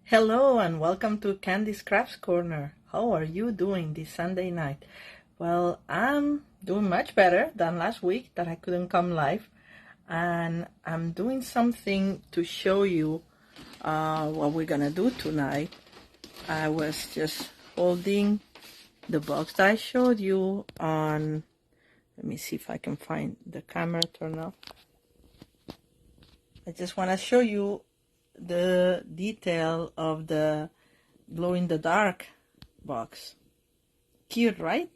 Hello and welcome to Candy's Crafts Corner. How are you doing this Sunday night? Well, I'm doing much better than last week that I couldn't come live, and I'm doing something to show you what we're gonna do tonight. I was just holding the box that I showed you on. Let me see if I can find the camera turn off. I just want to show you the detail of the glow-in-the-dark box. Cute, right?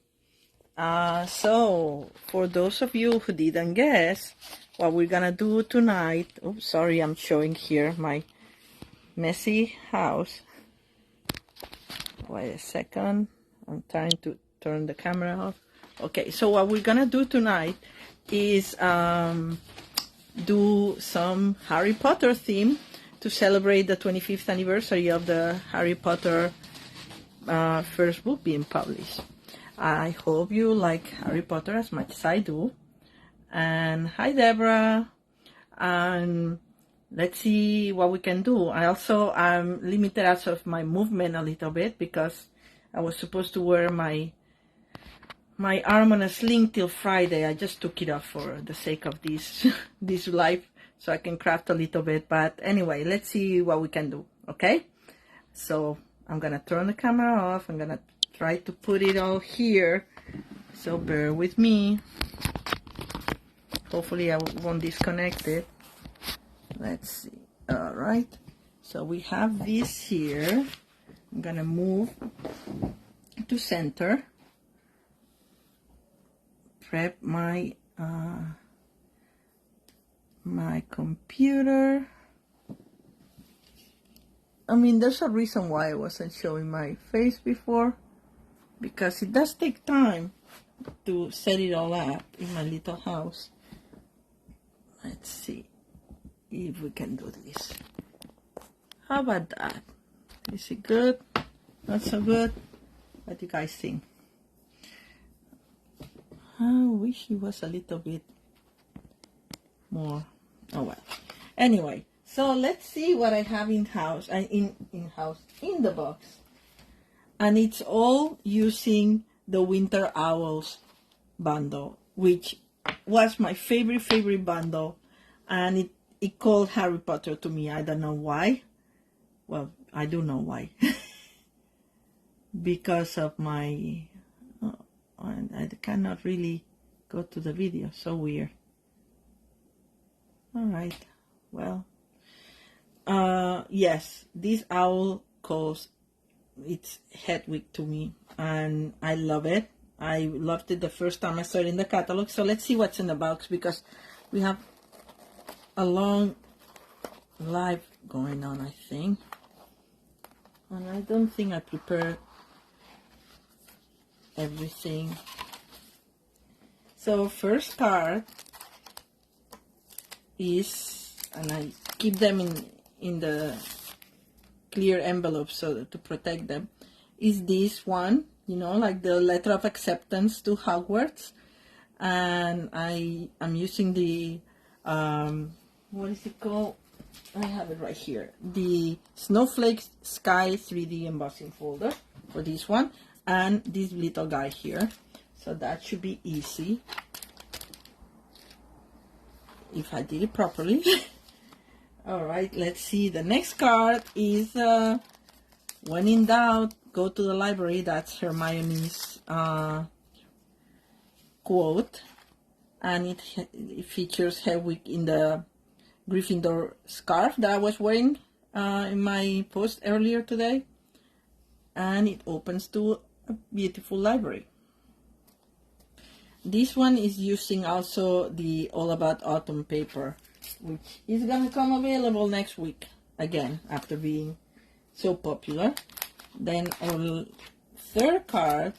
So for those of you who didn't guess what we're gonna do tonight, oops, sorry, I'm showing here my messy house. Wait a second, I'm trying to turn the camera off. Okay, so what we're gonna do tonight is do some Harry Potter theme to celebrate the 25th anniversary of the Harry Potter first book being published. I hope you like Harry Potter as much as I do. And hi, Deborah. And let's see what we can do. I'm limited as of my movement a little bit because I was supposed to wear my arm on a sling till Friday. I just took it off for the sake of this this live, so I can craft a little bit. But anyway, let's see what we can do, okay? So I'm gonna turn the camera off. I'm gonna try to put it all here, so bear with me. Hopefully I won't disconnect it. Let's see. All right, so we have this here. I'm gonna move to center. Prep my my computer. I mean, there's a reason why I wasn't showing my face before, because it does take time to set it all up in my little house. Let's see if we can do this. How about that? Is it good? Not so good? What do you guys think? I wish it was a little bit more. Oh well. Anyway, so let's see what I have in the box. And it's all using the Winter Owls bundle, which was my favorite bundle, and it called Harry Potter to me. I don't know why. Well, I do know why. Because of my I cannot really go to the video, so weird. All right, well, yes, this owl calls, it's Hedwig to me, and I love it. I loved it the first time I saw it in the catalog. So let's see what's in the box, because we have a long live going on, I think, and I don't think I prepared everything. So first card is, and I keep them in the clear envelope so to protect them, is this one, you know, like the letter of acceptance to Hogwarts. And I'm using the what is it called? I have it right here, the Snowflake Sky 3D embossing folder for this one, and this little guy here. So that should be easy if I did it properly. All right, let's see. The next card is when in doubt, go to the library. That's Hermione's quote, and it features Hedwig in the Gryffindor scarf that I was wearing in my post earlier today, and it opens to a beautiful library. This one is using also the All About Autumn paper, which is gonna come available next week again after being so popular. Then our third card,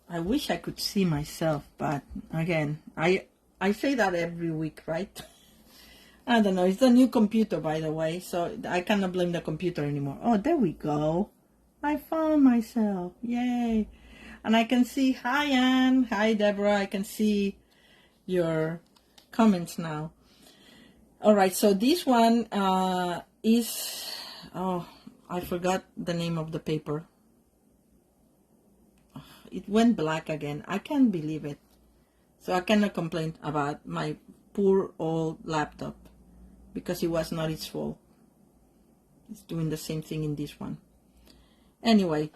I wish I could see myself, but again, I say that every week, right? I don't know, it's the new computer, by the way, so I cannot blame the computer anymore. Oh, there we go. I found myself. Yay. And I can see, hi Anne, hi Deborah, I can see your comments now. All right, so this one is, oh, I forgot the name of the paper. It went black again. I can't believe it. So I cannot complain about my poor old laptop because it was not its fault. It's doing the same thing in this one. Anyway,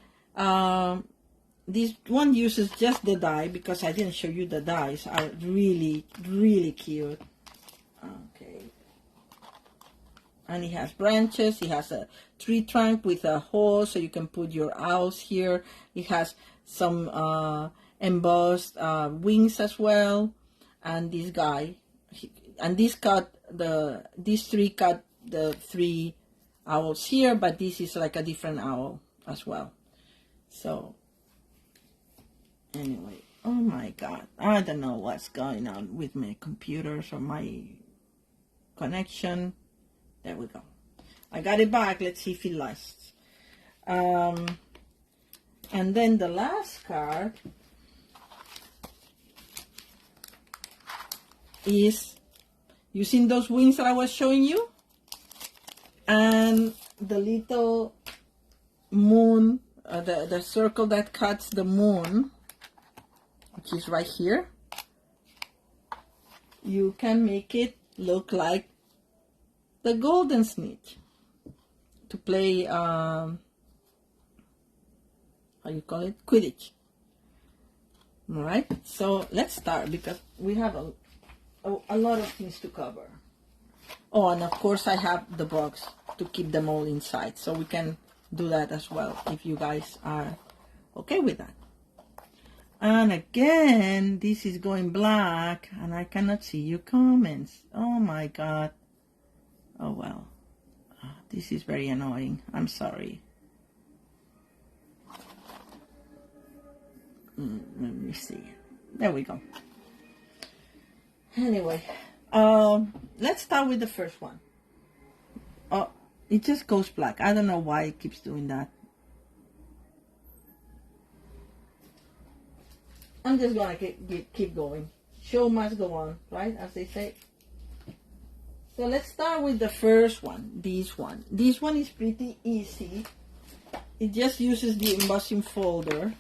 this one uses just the die because I didn't show you the dies. Are really, really cute. Okay. And it has branches. It has a tree trunk with a hole so you can put your owls here. It has some embossed wings as well. And this guy, these three cut the 3 owls here, but this is like a different owl as well. So anyway, oh my god, I don't know what's going on with my computers or my connection. There we go. I got it back. Let's see if it lasts. And then the last card is using those wings that I was showing you, and the little moon, the circle that cuts the moon, which is right here. You can make it look like the golden snitch to play, how you call it, Quidditch. All right, so let's start because we have a lot of things to cover. Oh, and of course I have the box to keep them all inside, so we can do that as well if you guys are okay with that. And again, this is going black and I cannot see your comments. Oh my god. Oh well. This is very annoying. I'm sorry. Let me see. There we go. Anyway, let's start with the first one. Oh, it just goes black. I don't know why it keeps doing that. I'm just gonna keep going. Show must go on, right? As they say. So let's start with the first one. This one. This one is pretty easy. It just uses the embossing folder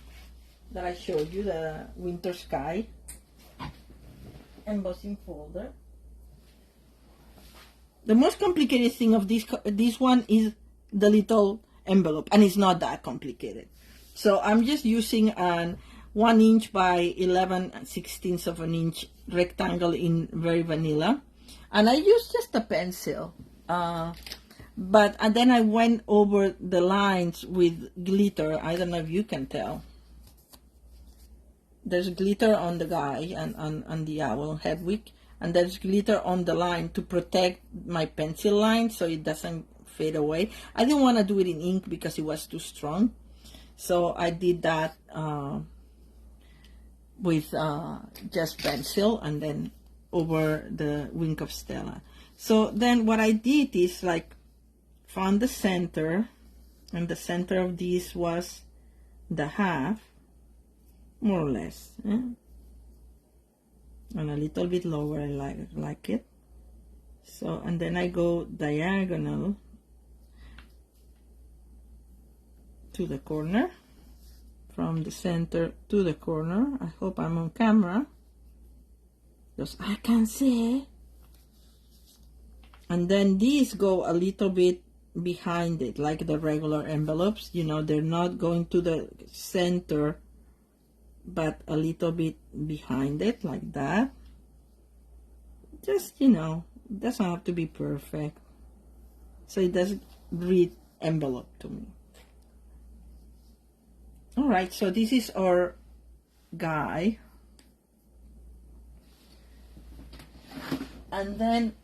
that I showed you, the Winter Sky embossing folder. The most complicated thing of this one is the little envelope, and it's not that complicated. So I'm just using an 1 inch by 11/16 of an inch rectangle in Very Vanilla, and I used just a pencil. And then I went over the lines with glitter. I don't know if you can tell. There's glitter on the guy and on the owl, Hedwig. And there's glitter on the line to protect my pencil line so it doesn't fade away. I didn't want to do it in ink because it was too strong. So I did that with just pencil and then over the wing of Stella. So then what I did is like found the center, and the center of this was the half, more or less. And a little bit lower, I like it. So, and then I go diagonal to the corner, from the center to the corner. I hope I'm on camera, because I can see. And then these go a little bit behind it, like the regular envelopes. You know, they're not going to the center, but a little bit behind it, like that. Just, you know, it doesn't have to be perfect. So it doesn't read envelope to me. Alright, so this is our guy. And then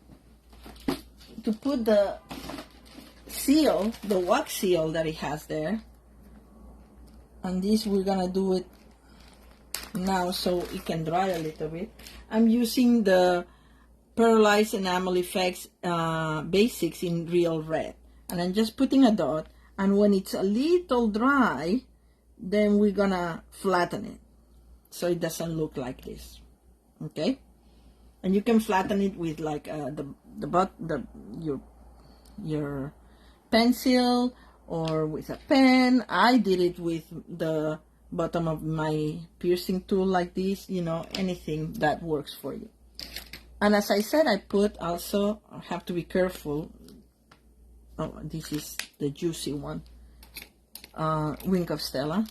to put the seal, the wax seal that it has there, and this we're gonna do it now so it can dry a little bit. I'm using the Pearlized Enamel Effects Basics in Real Red, and I'm just putting a dot, and when it's a little dry, then we're gonna flatten it so it doesn't look like this. Okay, And you can flatten it with like your pencil or with a pen. I did it with the bottom of my piercing tool like this, you know, anything that works for you. And as I said, I put also, I have to be careful. Oh, this is the juicy one. Wink of Stella.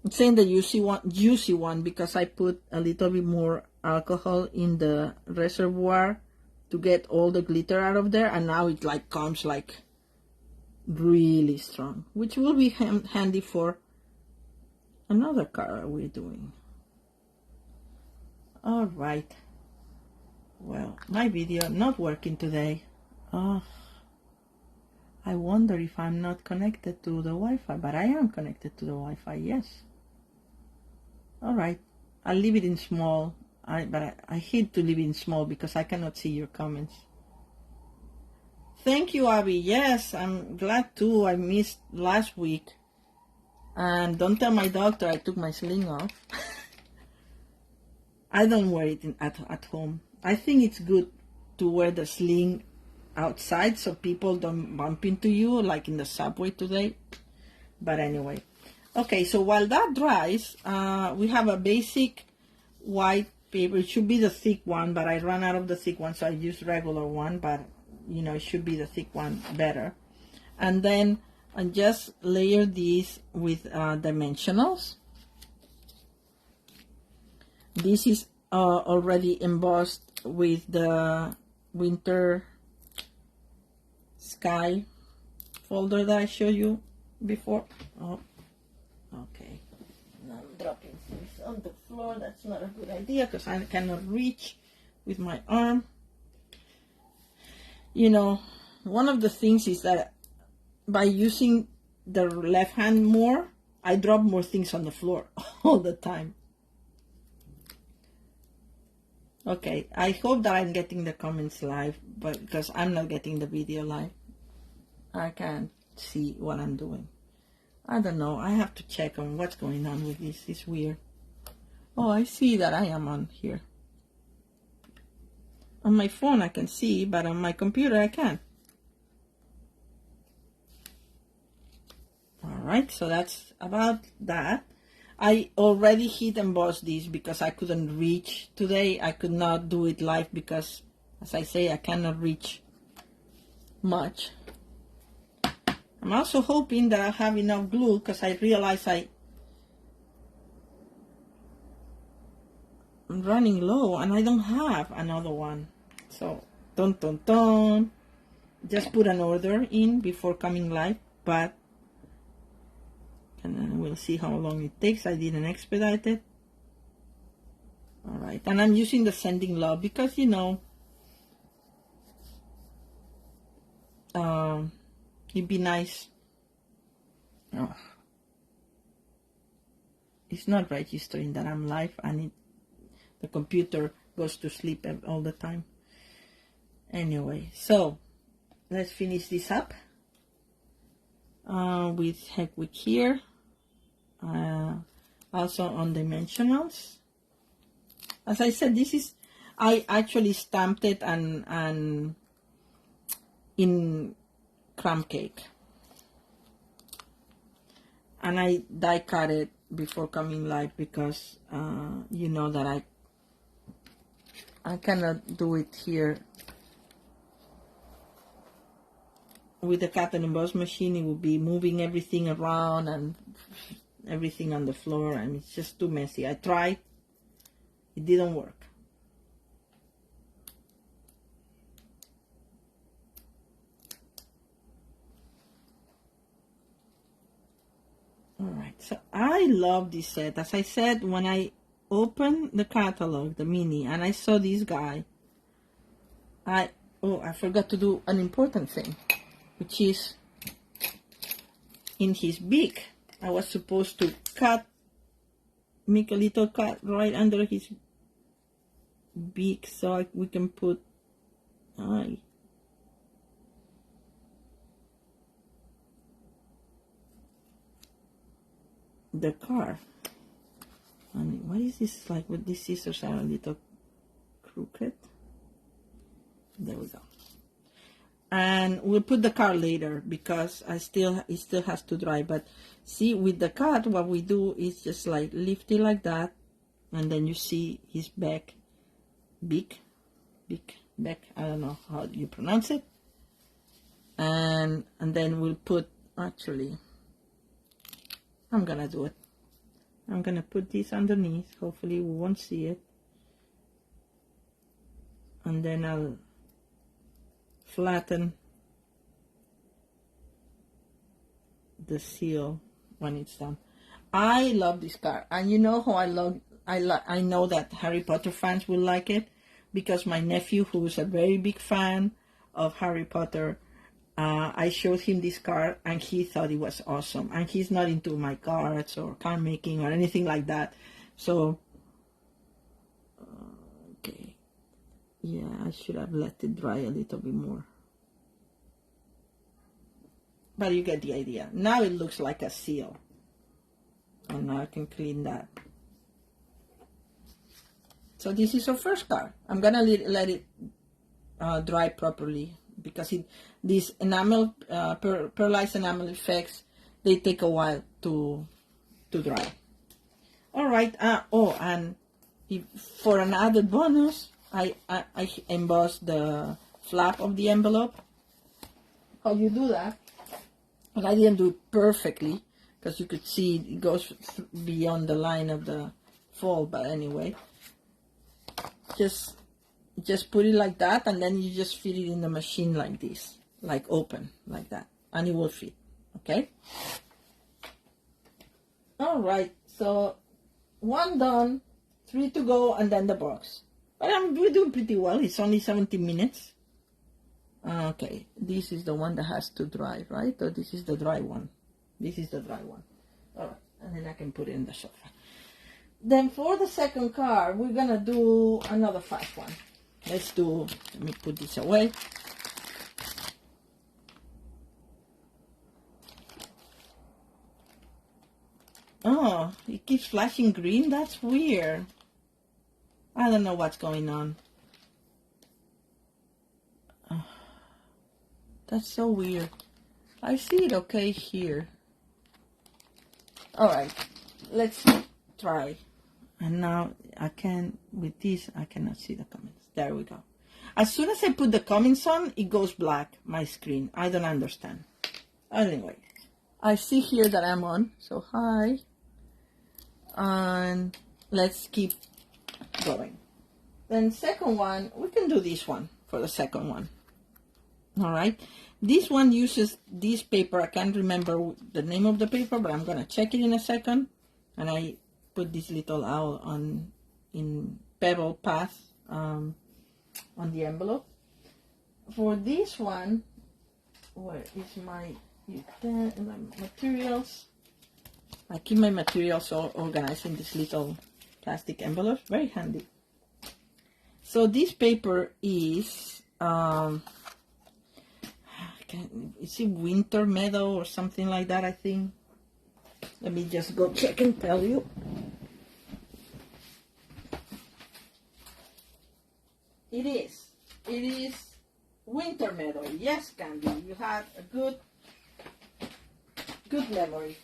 I'm saying the juicy one because I put a little bit more alcohol in the reservoir to get all the glitter out of there, and now it like comes like really strong, which will be handy for another color we're doing. All right. Well, my video not working today. Oh, I wonder if I'm not connected to the Wi-Fi, but I am connected to the Wi-Fi, yes. All right, I'll leave it in small. But I hate to leave it in small because I cannot see your comments. Thank you, Abby. Yes, I'm glad too. I missed last week. And don't tell my doctor I took my sling off. I don't wear it at home. I think it's good to wear the sling outside so people don't bump into you like in the subway today. But anyway. Okay, so while that dries, we have a basic white paper. It should be the thick one, but I ran out of the thick one, so I used regular one, but you know, it should be the thick one better. And then I just layer these with dimensionals. This is already embossed with the winter sky folder that I showed you before. Oh, okay. Now I'm dropping things on the floor. That's not a good idea because I cannot reach with my arm. You know, one of the things is that by using the left hand more, I drop more things on the floor all the time. Okay, I hope that I'm getting the comments live, but because I'm not getting the video live, I can't see what I'm doing. I don't know. I have to check on what's going on with this. It's weird. Oh, I see that I am on here. On my phone I can see, but on my computer I can't. Alright, so that's about that. I already heat embossed these because I couldn't reach today. I could not do it live because, as I say, I cannot reach much. I'm also hoping that I have enough glue because I realize I'm running low and I don't have another one. So, dun dun dun. Just put an order in before coming live, but and then we'll see how long it takes. I didn't expedite it. Alright, and I'm using the Sending Love because, you know, it'd be nice. Oh. It's not registering that I'm live, and the computer goes to sleep all the time. Anyway, so let's finish this up with Heckwick here. Also on dimensionals. As I said, this is, I actually stamped it and in crumb cake, and I die cut it before coming live because you know that I cannot do it here with the cut and emboss machine. It would be moving everything around and everything on the floor, and it's just too messy. I tried, it didn't work. Alright, so I love this set. As I said, when I opened the catalog, the mini, and I saw this guy, I forgot to do an important thing, which is in his beak. I was supposed to make a little cut right under his beak so we can put the car. And what is this like with these scissors are a little crooked. There we go. And we'll put the card later because it still has to dry. But see, with the card, what we do is just like lift it like that, and then you see his back, big back. I don't know how you pronounce it. And then we'll put, actually, I'm gonna do it. I'm gonna put this underneath. Hopefully we won't see it. And then I'll flatten the seal when it's done. I love this card, and you know how I know that Harry Potter fans will like it, because my nephew, who's a very big fan of Harry Potter, I showed him this card and he thought it was awesome. And he's not into my cards or card making or anything like that. So, okay. Yeah, I should have let it dry a little bit more. But you get the idea. Now it looks like a seal. And now I can clean that. So this is our first card. I'm gonna let it dry properly, because these enamel, pearlized enamel effects, they take a while to dry. All right. And for an added bonus, I embossed the flap of the envelope. How you do that? And I didn't do it perfectly, because you could see it goes beyond the line of the fold. But anyway, just put it like that, and then you just fit it in the machine like this, like open, like that, and it will fit. Okay? All right, so 1 done, 3 to go, and then the box. But we're doing pretty well. It's only 17 minutes. Okay, this is the one that has to dry, right? Or this is the dry one? This is the dry one. All right, and then I can put it in the sofa. Then for the second card, we're gonna do another fast one. Let me put this away. Oh, it keeps flashing green? That's weird. I don't know what's going on. Oh, that's so weird. I see it okay here. Alright, let's try. And now with this, I cannot see the comments. There we go. As soon as I put the comments on, it goes black, my screen. I don't understand. Anyway, I see here that I'm on, so hi. And let's keep going. Then second one, we can do this one for the second one. All right. This one uses this paper. I can't remember the name of the paper, but I'm going to check it in a second. And I put this little owl in Pebble Path on the envelope. For this one, where is my materials? I keep my materials all organized in this little plastic envelope. Very handy. So this paper is, is it Winter Meadow or something like that, I think. Let me just go check and tell you. It is Winter Meadow. Yes, Candy, you had a good memory.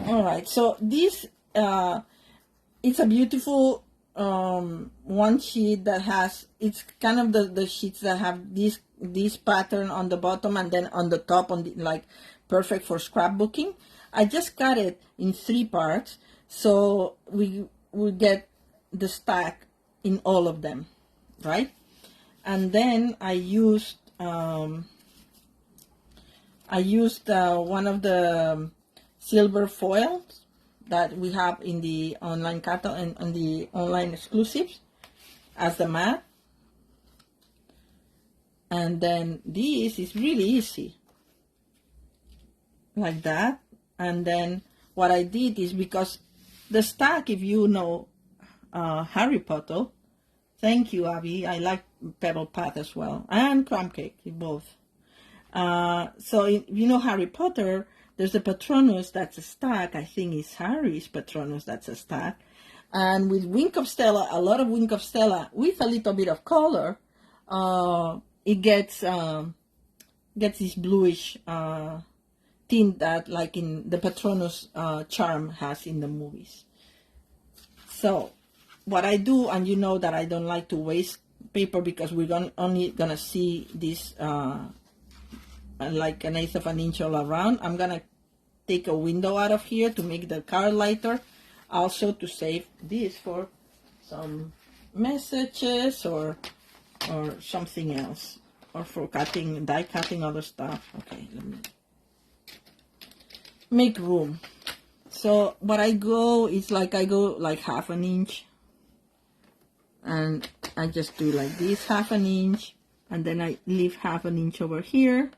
All right, so this it's a beautiful one sheet that has, it's kind of the sheets that have this pattern on the bottom and then on the top, like perfect for scrapbooking. I just cut it in 3 parts, so we get the stack in all of them, right? And then I used one of the silver foils that we have in the online catalog and the online exclusives as the mat. And then this is really easy, like that. And then what I did is, because the stack, if you know Harry Potter, thank you, Abby. I like Pebble Path as well, and Crumb Cake, both. So if you know Harry Potter, There's the Patronus that's a stack. I think it's Harry's Patronus that's a stack. And with Wink of Stella, a lot of Wink of Stella with a little bit of color, it gets this bluish tint that like in the Patronus charm has in the movies. So what I do, and you know that I don't like to waste paper because we're only gonna see this like an eighth of an inch all around. I'm gonna take a window out of here to make the card lighter, also to save this for some messages or something else, or for cutting, die cutting other stuff. Okay, let me make room. So what I go is like I go like half an inch, and I just do like this, half an inch, and then I leave half an inch over here.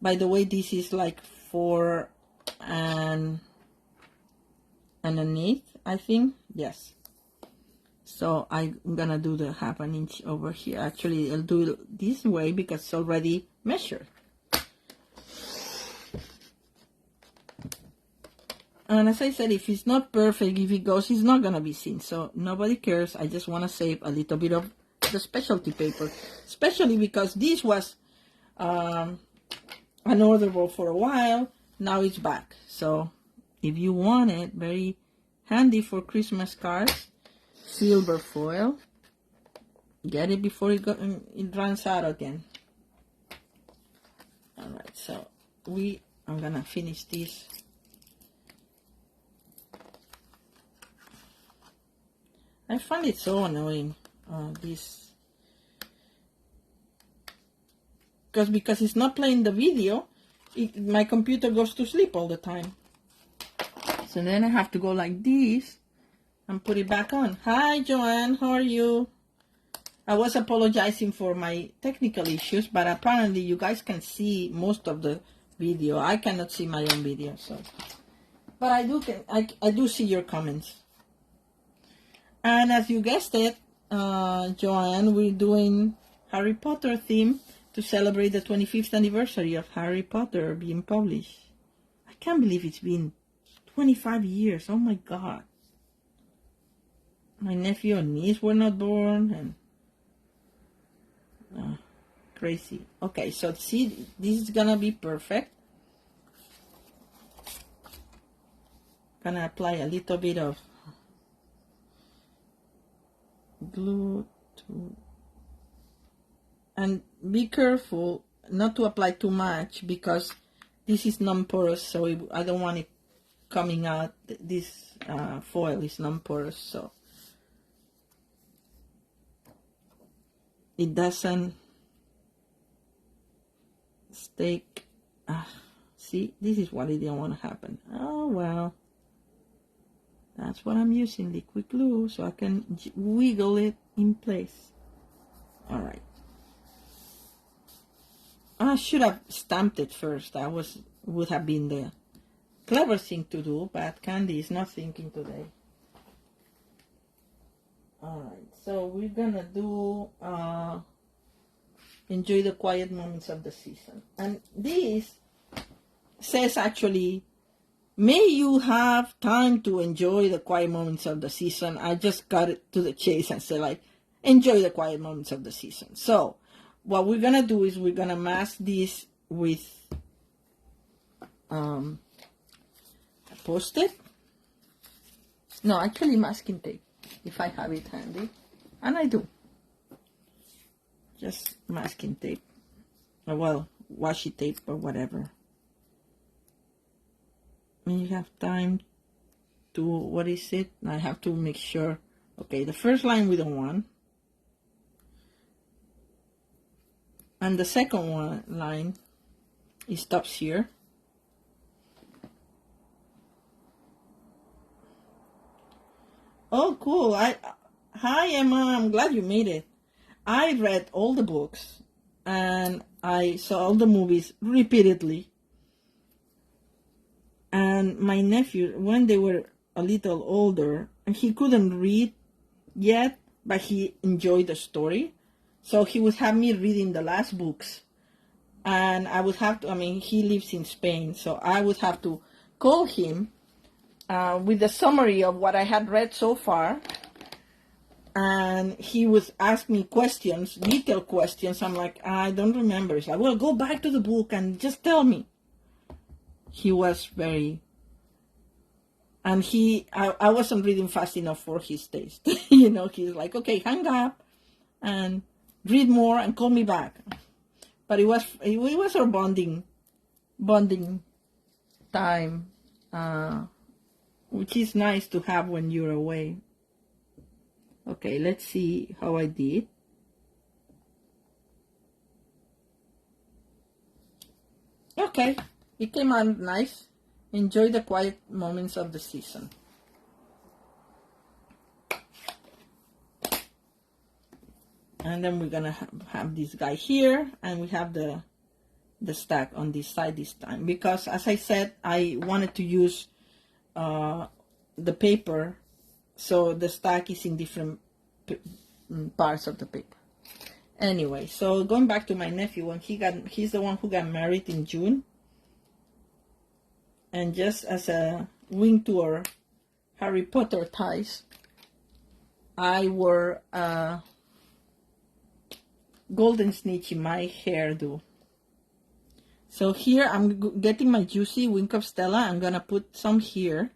By the way, this is like 4 and an eighth, I think. Yes. So I'm gonna do the half an inch over here. Actually, I'll do it this way because it's already measured. And as I said, if it's not perfect, if it goes, it's not gonna be seen. So nobody cares. I just want to save a little bit of the specialty paper, especially because this was unorderable for a while. Now it's back. So if you want it, very handy for Christmas cards. Silver foil. Get it before it runs out again. All right. So I'm gonna finish this. I find it so annoying, this, because it's not playing the video, my computer goes to sleep all the time. So then I have to go like this and put it back on. Hi, Joanne, how are you? I was apologizing for my technical issues, but apparently you guys can see most of the video. I cannot see my own video, so. But I do see your comments. And as you guessed it, Joanne, we're doing Harry Potter theme to celebrate the 25th anniversary of Harry Potter being published. I can't believe it's been 25 years. Oh my God. My nephew and niece were not born, and crazy. Okay, so see, this is gonna be perfect. Gonna apply a little bit of glue and be careful not to apply too much because this is non-porous, so I don't want it coming out. This foil is non-porous, so it doesn't stick. See, this is what I didn't want to happen. Oh well. That's what I'm using, liquid glue, so I can wiggle it in place. All right. I should have stamped it first. That would have been the clever thing to do, but Candy is not thinking today. All right, so we're gonna do enjoy the quiet moments of the season, and this says actually, may you have time to enjoy the quiet moments of the season. I just got it to the chase and said, like, enjoy the quiet moments of the season. So what we're going to do is we're going to mask this with a Post-it. No, actually masking tape, if I have it handy. And I do. Just masking tape. Or, well, washi tape or whatever. You have time to, what is it? I have to make sure. Okay, the first line we don't want. And the second line, it stops here. Oh, cool. Hi, Emma. I'm glad you made it. I read all the books and I saw all the movies repeatedly. And my nephew, when they were a little older, and he couldn't read yet, but he enjoyed the story. So he would have me reading the last books and I would have to, I mean, he lives in Spain, so I would have to call him with the summary of what I had read so far, and he would ask me questions, detailed questions. I'm like, I don't remember. He's like, well, go back to the book and just tell me. He was very, and I wasn't reading fast enough for his taste. You know, he's like, okay, hang up and read more and call me back. But it was our bonding time, which is nice to have when you're away. Okay, let's see how I did. Okay, it came out nice. Enjoy the quiet moments of the season. And then we're gonna have this guy here, and we have the stack on this side this time, because as I said, I wanted to use the paper, so the stack is in different parts of the paper. Anyway, so going back to my nephew, when he's the one who got married in June, and just as a wing to our Harry Potter ties, I wore golden snitch in my hairdo. So here I'm getting my juicy Wink of Stella. I'm gonna put some here,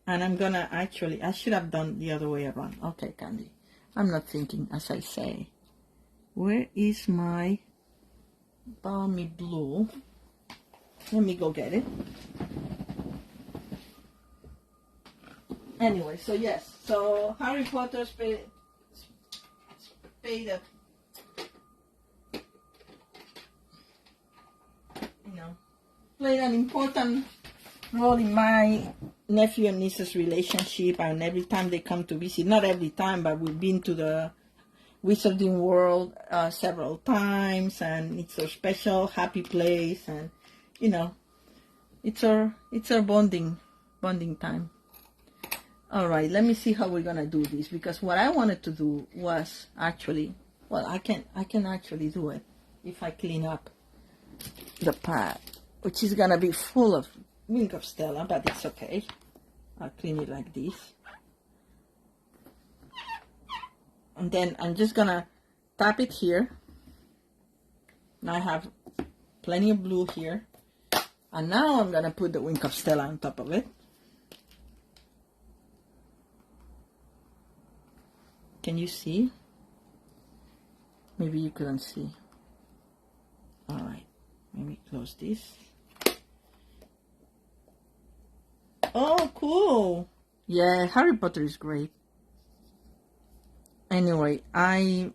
and I'm gonna I should have done the other way around. Okay, Candy, I'm not thinking as I say. Where is my balmy blue? Let me go get it. Anyway, so yes, so Harry Potter's paid a, played an important role in my nephew and niece's relationship, and every time they come to visit, not every time, but we've been to the Wizarding World several times, and it's a special, happy place, and you know, it's our bonding time. All right, let me see how we're gonna do this, because what I wanted to do was actually, well, I can actually do it if I clean up the pad, which is gonna be full of Wink of Stella, but it's okay. I'll clean it like this. And then I'm just gonna tap it here. Now I have plenty of blue here. And now I'm gonna put the Wink of Stella on top of it. Can you see? Maybe you couldn't see. Alright, let me close this. Oh, cool! Yeah, Harry Potter is great. Anyway, I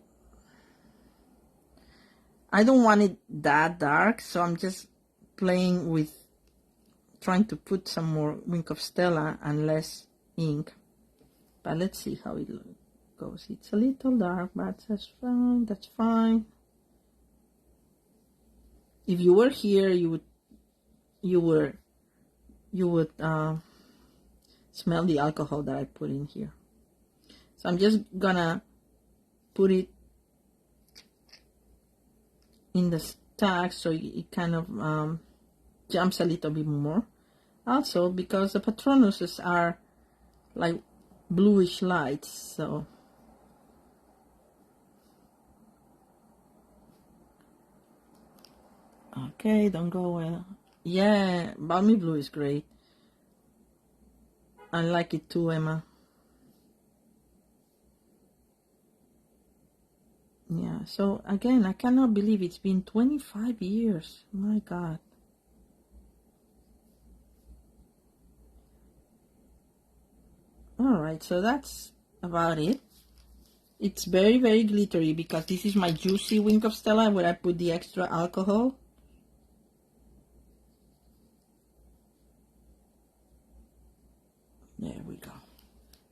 don't want it that dark, so I'm just playing with trying to put some more Wink of Stella and less ink. But let's see how it goes. It's a little dark, but that's fine. That's fine. If you were here, you would smell the alcohol that I put in here. So I'm just gonna put it in the stack so it kind of jumps a little bit more. Also, because the Patronuses are like bluish lights, so okay, don't go well. Yeah, balmy blue is great. I like it too, Emma. Yeah, so again, I cannot believe it's been 25 years. My God. Alright, so that's about it. It's very, very glittery because this is my juicy Wink of Stella where I put the extra alcohol. There we go.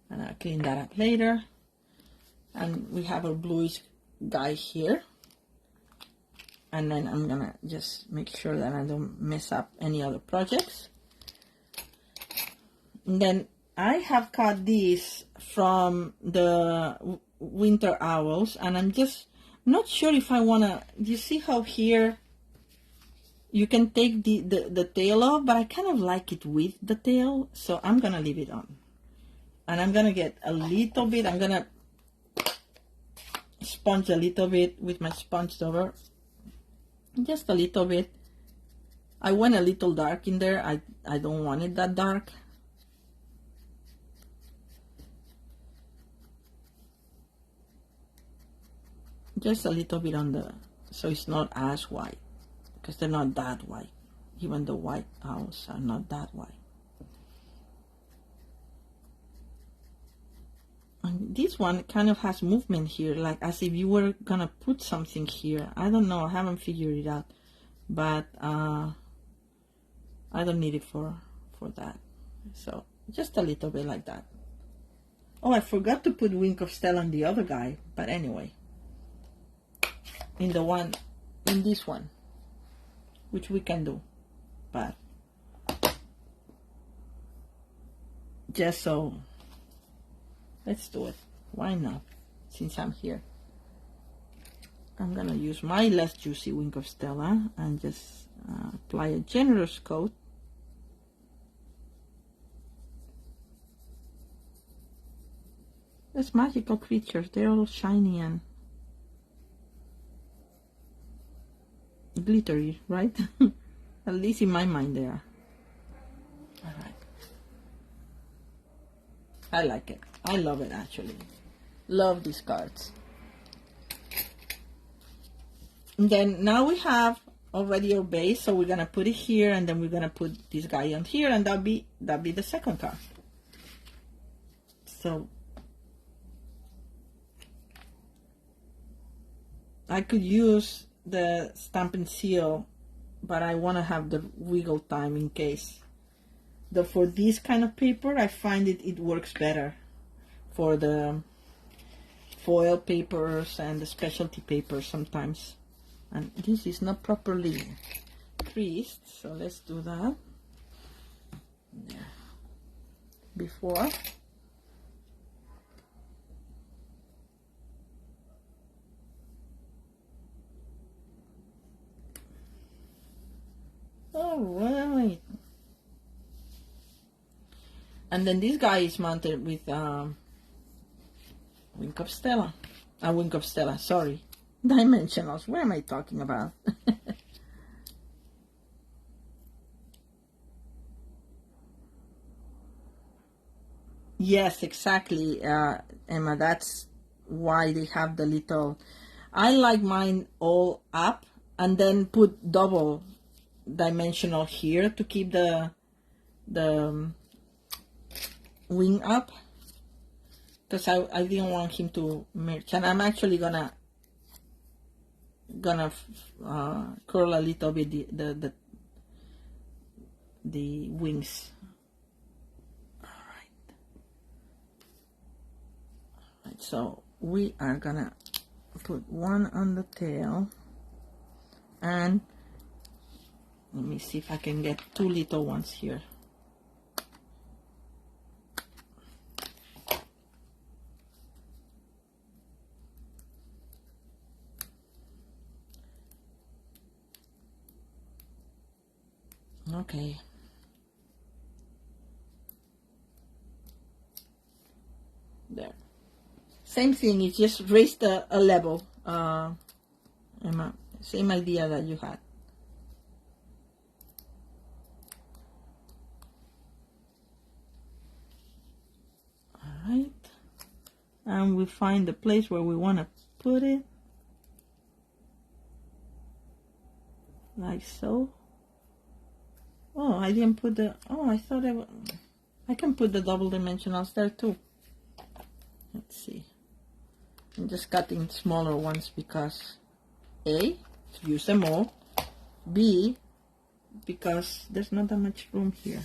And I'll clean that up later. And we have a bluish guy here. And then I'm gonna just make sure that I don't mess up any other projects. And then I have cut these from the Winter Owls, and I'm just not sure if I wanna, you see how here You can take the tail off, but I kind of like it with the tail, so I'm gonna leave it on. And I'm gonna get a little bit, I'm gonna sponge a little bit with my sponge over. Just a little bit. I went a little dark in there. I don't want it that dark. Just a little bit on the, so it's not as white, because they're not that white. Even the white owls are not that white. And this one kind of has movement here, like as if you were gonna put something here. I don't know, I haven't figured it out, but I don't need it for that. So just a little bit like that. Oh, I forgot to put Wink of Stella on the other guy, but anyway. In this one, which we can do, but just so, let's do it. Why not? Since I'm here, I'm gonna use my less juicy Wink of Stella and just apply a generous coat. These magical creatures, they're all shiny and glittery, right? At least in my mind they are. Alright. I like it. I love it actually. Love these cards. And then now we have already our base, so we're gonna put it here and then we're gonna put this guy on here and that'll be the second card. So I could use the stamp and seal, but I want to have the wiggle time in case. Though for this kind of paper, I find it works better for the foil papers and the specialty papers sometimes. And this is not properly creased, so let's do that. There. Before. All right. And then this guy is mounted with Wink of Stella. Wink of Stella, sorry. Dimensionals, what am I talking about? Yes, exactly, Emma. That's why they have the little... I like mine all up and then put double dimensional here to keep the wing up, because I didn't want him to merge. And I'm actually gonna curl a little bit the wings. Alright, so we are gonna put one on the tail, and let me see if I can get two little ones here. Okay. There. Same thing, it's just raised a level. Emma, same idea that you had. Alright. And we find the place where we want to put it. Like so. Oh, I didn't put the... Oh, I thought I can put the double dimensionals there too. Let's see. I'm just cutting smaller ones because A, to use them all. B, because there's not that much room here.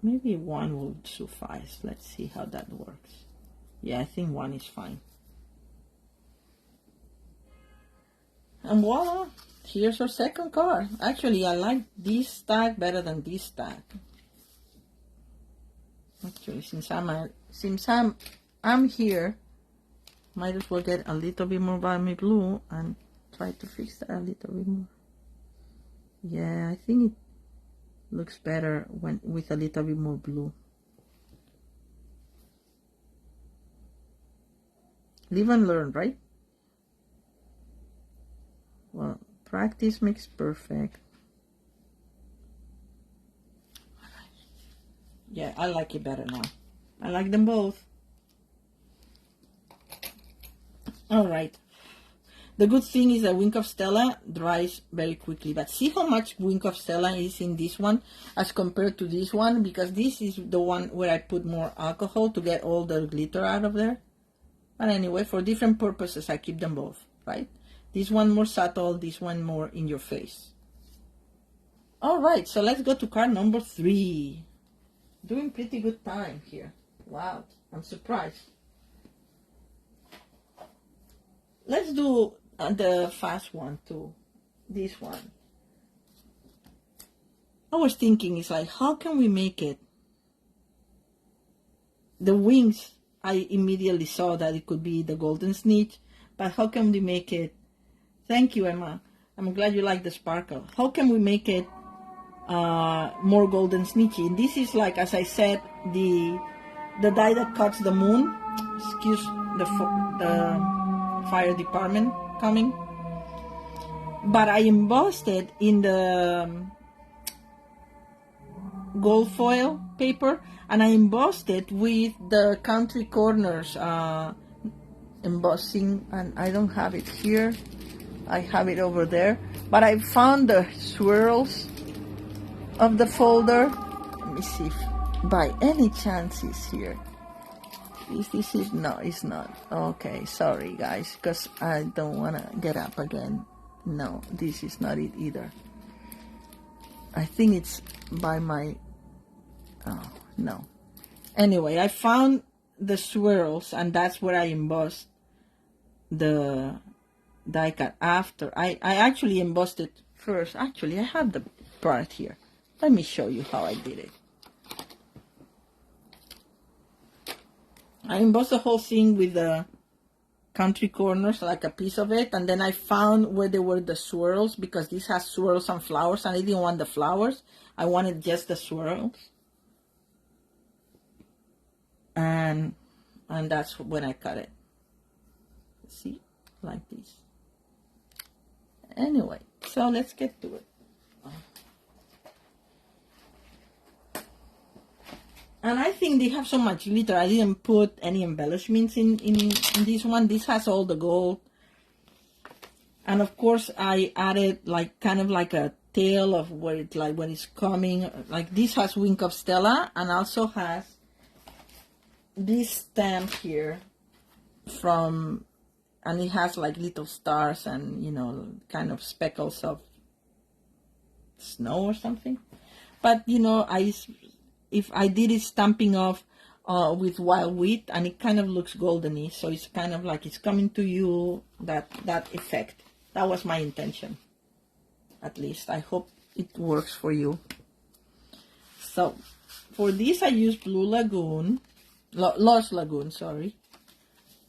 Maybe one will suffice. Let's see how that works. Yeah, I think one is fine. And voila! Here's our second card. Actually, I like this stack better than this stack. Actually, since I'm here, might as well get a little bit more Balmy Blue and try to fix that a little bit more. Yeah, I think it looks better when with a little bit more blue. Live and learn, right? Well, practice makes perfect. Yeah, I like it better now. I like them both. All right. The good thing is that Wink of Stella dries very quickly. But see how much Wink of Stella is in this one as compared to this one? Because this is the one where I put more alcohol to get all the glitter out of there. But anyway, for different purposes, I keep them both, right? This one more subtle, this one more in your face. All right, so let's go to card number 3. Doing pretty good time here. Wow, I'm surprised. Let's do the fast one too. This one. I was thinking, it's like, how can we make it? The wings, I immediately saw that it could be the golden snitch, but how can we make it? Thank you, Emma. I'm glad you like the sparkle. How can we make it more golden snitchy? And this is like, as I said, the die that cuts the moon. Excuse the fire department coming. But I embossed it in the gold foil paper, and I embossed it with the Country Corners embossing, and I don't have it here. I have it over there, but I found the swirls of the folder. Let me see if by any chance it's here. This is no, it's not. Okay, sorry guys, because I don't want to get up again. No, this is not it either. I think it's by my, oh no. Anyway, I found the swirls, and that's where I embossed the die cut after. I actually embossed it first. Actually, I have the part here. Let me show you how I did it. I embossed the whole thing with the Country Corners, like a piece of it, and then I found where there were the swirls, because this has swirls and flowers, and I didn't want the flowers. I wanted just the swirls. And that's when I cut it. See? Like this. Anyway, so let's get to it. And I think they have so much glitter. I didn't put any embellishments in this one. This has all the gold. And of course I added like kind of like a tail of where it's like when it's coming. Like this has Wink of Stella, and also has this stamp here from, and it has like little stars and, you know, kind of speckles of snow or something. But you know, if I did it stamping off with wild wheat, and it kind of looks goldeny, so it's kind of like it's coming to you, that effect. That was my intention, at least. I hope it works for you. So for this I used Blue Lagoon, Lost Lagoon, sorry.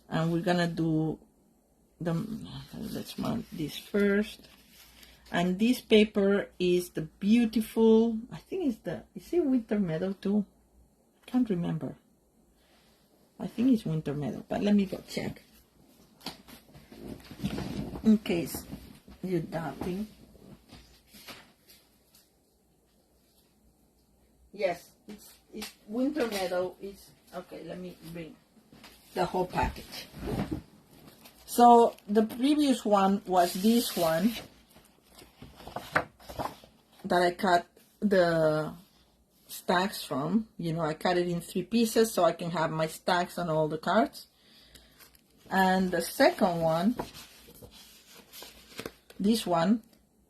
And we're gonna do the, let's mount this first. And this paper is the beautiful, I think it's the, is it Winter Meadow too? Can't remember. I think it's Winter Meadow, but let me go check. In case you're doubting. Yes, it's Winter Meadow. It's, okay, let me bring the whole package. So the previous one was this one, that I cut the stacks from. You know, I cut it in 3 pieces so I can have my stacks on all the cards. And the second one, this one,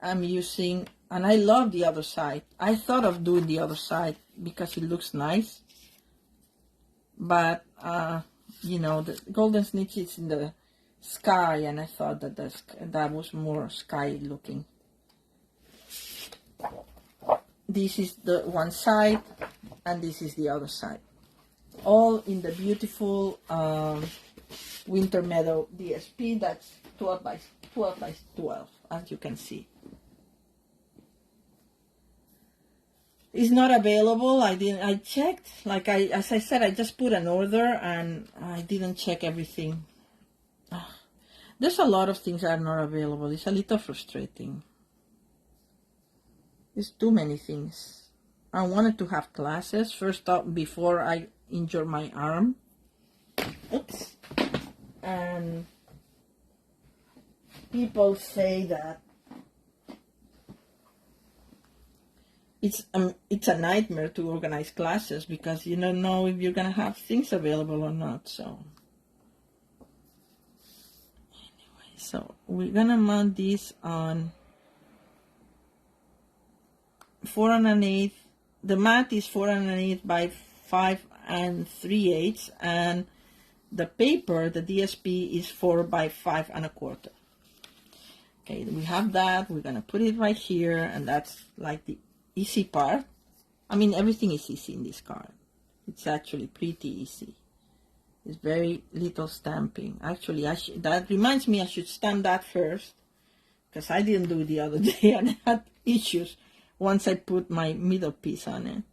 I'm using, and I love the other side. I thought of doing the other side because it looks nice. But, you know, the golden snitch is in the sky, and I thought that that was more sky looking. This is the one side, and this is the other side. All in the beautiful Winter Meadow DSP. That's 12 12 by 12, as you can see. It's not available. I checked. As I said, I just put an order and I didn't check everything. There's a lot of things that are not available. It's a little frustrating. It's too many things. I wanted to have classes first up before I injure my arm. Oops. And people say that it's a nightmare to organize classes because you don't know if you're gonna have things available or not. So anyway, so we're gonna mount this on 4 1/8. The mat is 4 1/8 by 5 3/8, and the paper, the DSP, is 4 by 5 1/4. Okay, we have that. We're gonna put it right here, and that's like the easy part. I mean, everything is easy in this card. It's actually pretty easy. It's very little stamping. Actually, that reminds me I should stamp that first, because I didn't do it the other day and I had issues once I put my middle piece on it.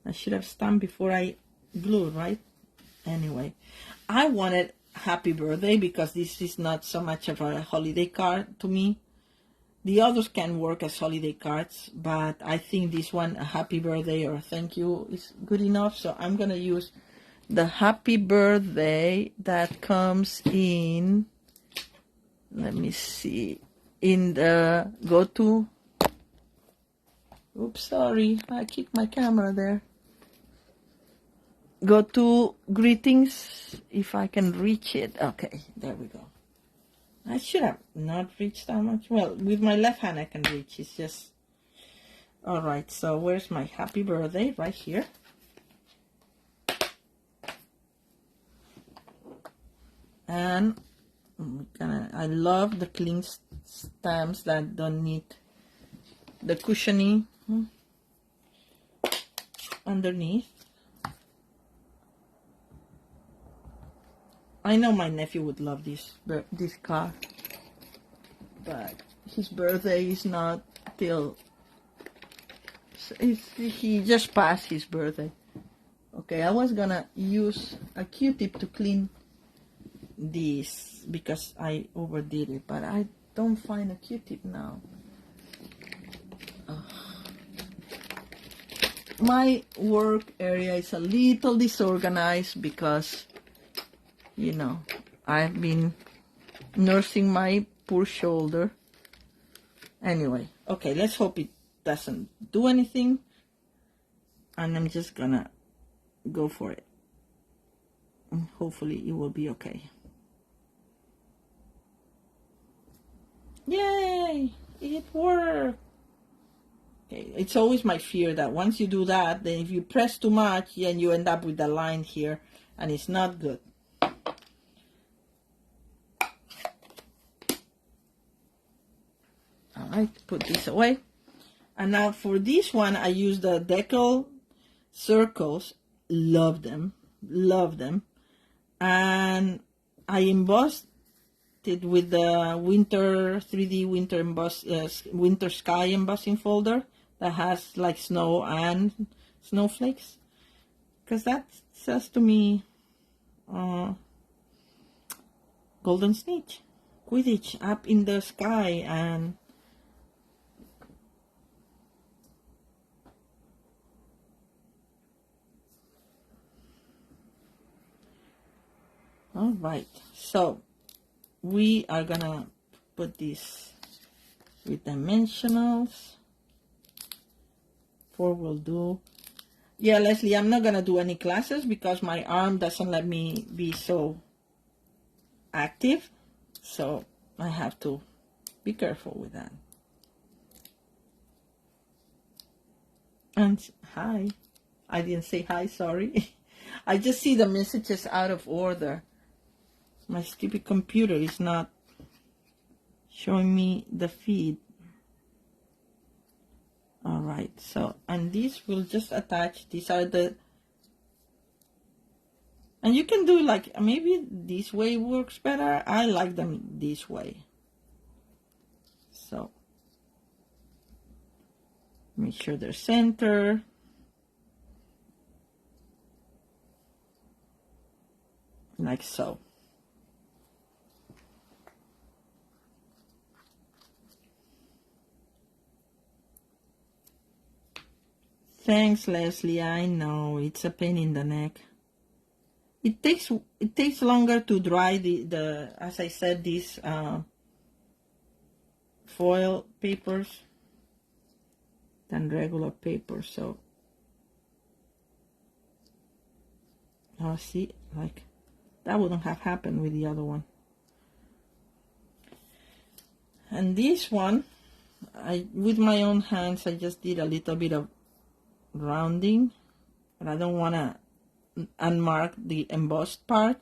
I should have stamped before I glued, right? Anyway, I wanted happy birthday because this is not so much of a holiday card to me. The others can work as holiday cards, but I think this one, a happy birthday or thank you, is good enough. So I'm going to use the happy birthday that comes in, let me see, in the go-to. Oops, sorry, I kicked my camera there. Go to greetings, if I can reach it. Okay, there we go. I should have not reached that much. Well, with my left hand I can reach. It's just... Alright, so where's my happy birthday? Right here. And I love the clean stamps that don't need the cushioning underneath. I know my nephew would love this card, but his birthday is not till... he just passed his birthday. Okay, I was gonna use a Q-tip to clean this because I overdid it, but I don't find a Q-tip now. My work area is a little disorganized because, you know, I've been nursing my poor shoulder. Anyway, okay, let's hope it doesn't do anything. And I'm just gonna go for it. And hopefully it will be okay. Yay! It worked! Okay, it's always my fear that once you do that, then if you press too much, then you end up with the line here, and it's not good. Alright, put this away. And now for this one, I use the decal circles. Love them. Love them. And I embossed it with the winter 3D winter winter sky embossing folder that has like snow and snowflakes, because that says to me golden snitch, Quidditch up in the sky. And all right, so we are gonna put this with dimensionals. 4 will do. Yeah, Leslie, I'm not gonna do any classes because my arm doesn't let me be so active, so I have to be careful with that. And hi, I didn't say hi, sorry. I just see the messages out of order. My stupid computer is not showing me the feed. All right, so, and these will just attach. These are the, And you can do like, maybe this way works better. I like them this way. So, make sure they're centered. Like so. Thanks, Leslie. I know it's a pain in the neck. It takes longer to dry the as I said, these foil papers than regular paper. So, see, like that wouldn't have happened with the other one. And this one, with my own hands, I just did a little bit of rounding, but I don't want to unmark the embossed part.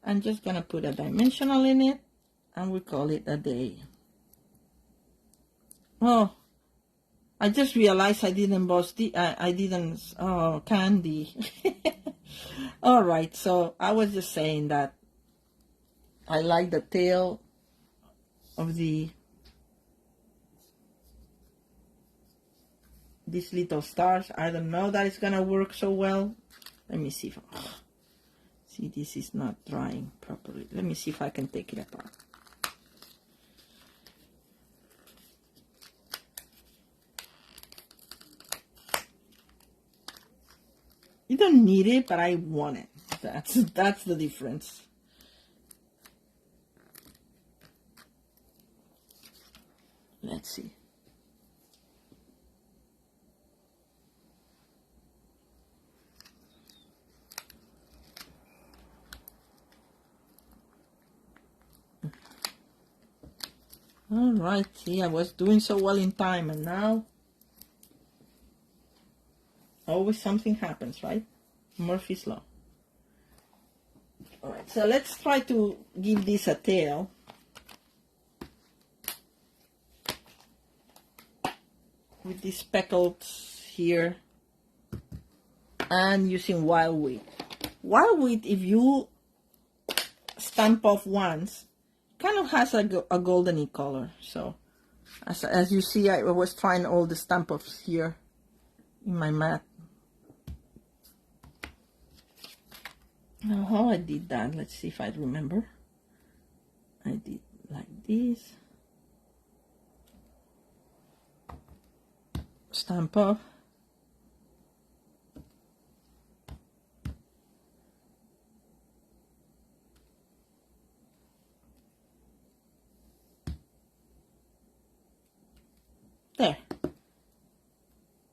I'm just gonna put a dimensional in it, and we call it a day. Oh, I just realized I didn't emboss I didn't. Oh, Candy. All right, so I was just saying that I like the tail of these little stars. I don't know that it's gonna work so well. Let me see if see, this is not drying properly. Let me see if I can take it apart. You don't need it, but I want it. That's the difference. Let's see. All right, see, I was doing so well in time, and now always something happens, right? Murphy's Law. All right, so let's try to give this a tail. With these speckles here, and using wild wheat. Wild wheat, if you stamp off once, kind of has a goldeny color. So as you see, I was trying all the stamp offs here in my mat. Now how I did that, let's see if I remember. I did like this. Stamp off. There.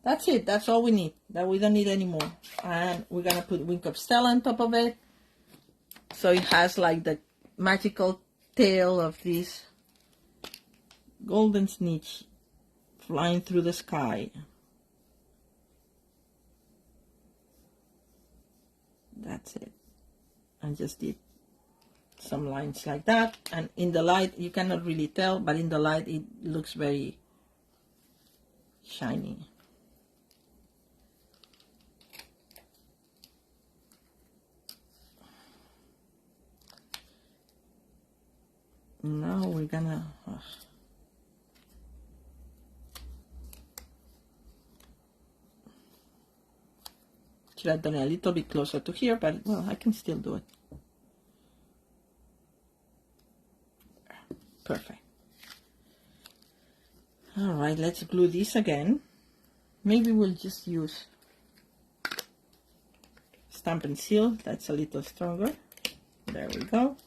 That's it. That's all we need. That we don't need any more. And we're gonna put Wink of Stella on top of it, so it has like the magical tail of this golden snitch flying through the sky. That's it. I just did some lines like that, and in the light you cannot really tell, but in the light it looks very shiny. Now we're gonna should have done it a little bit closer to here, but well, I can still do it. Perfect. All right, let's glue this again. Maybe we'll just use Stampin' Seal. That's a little stronger. There we go.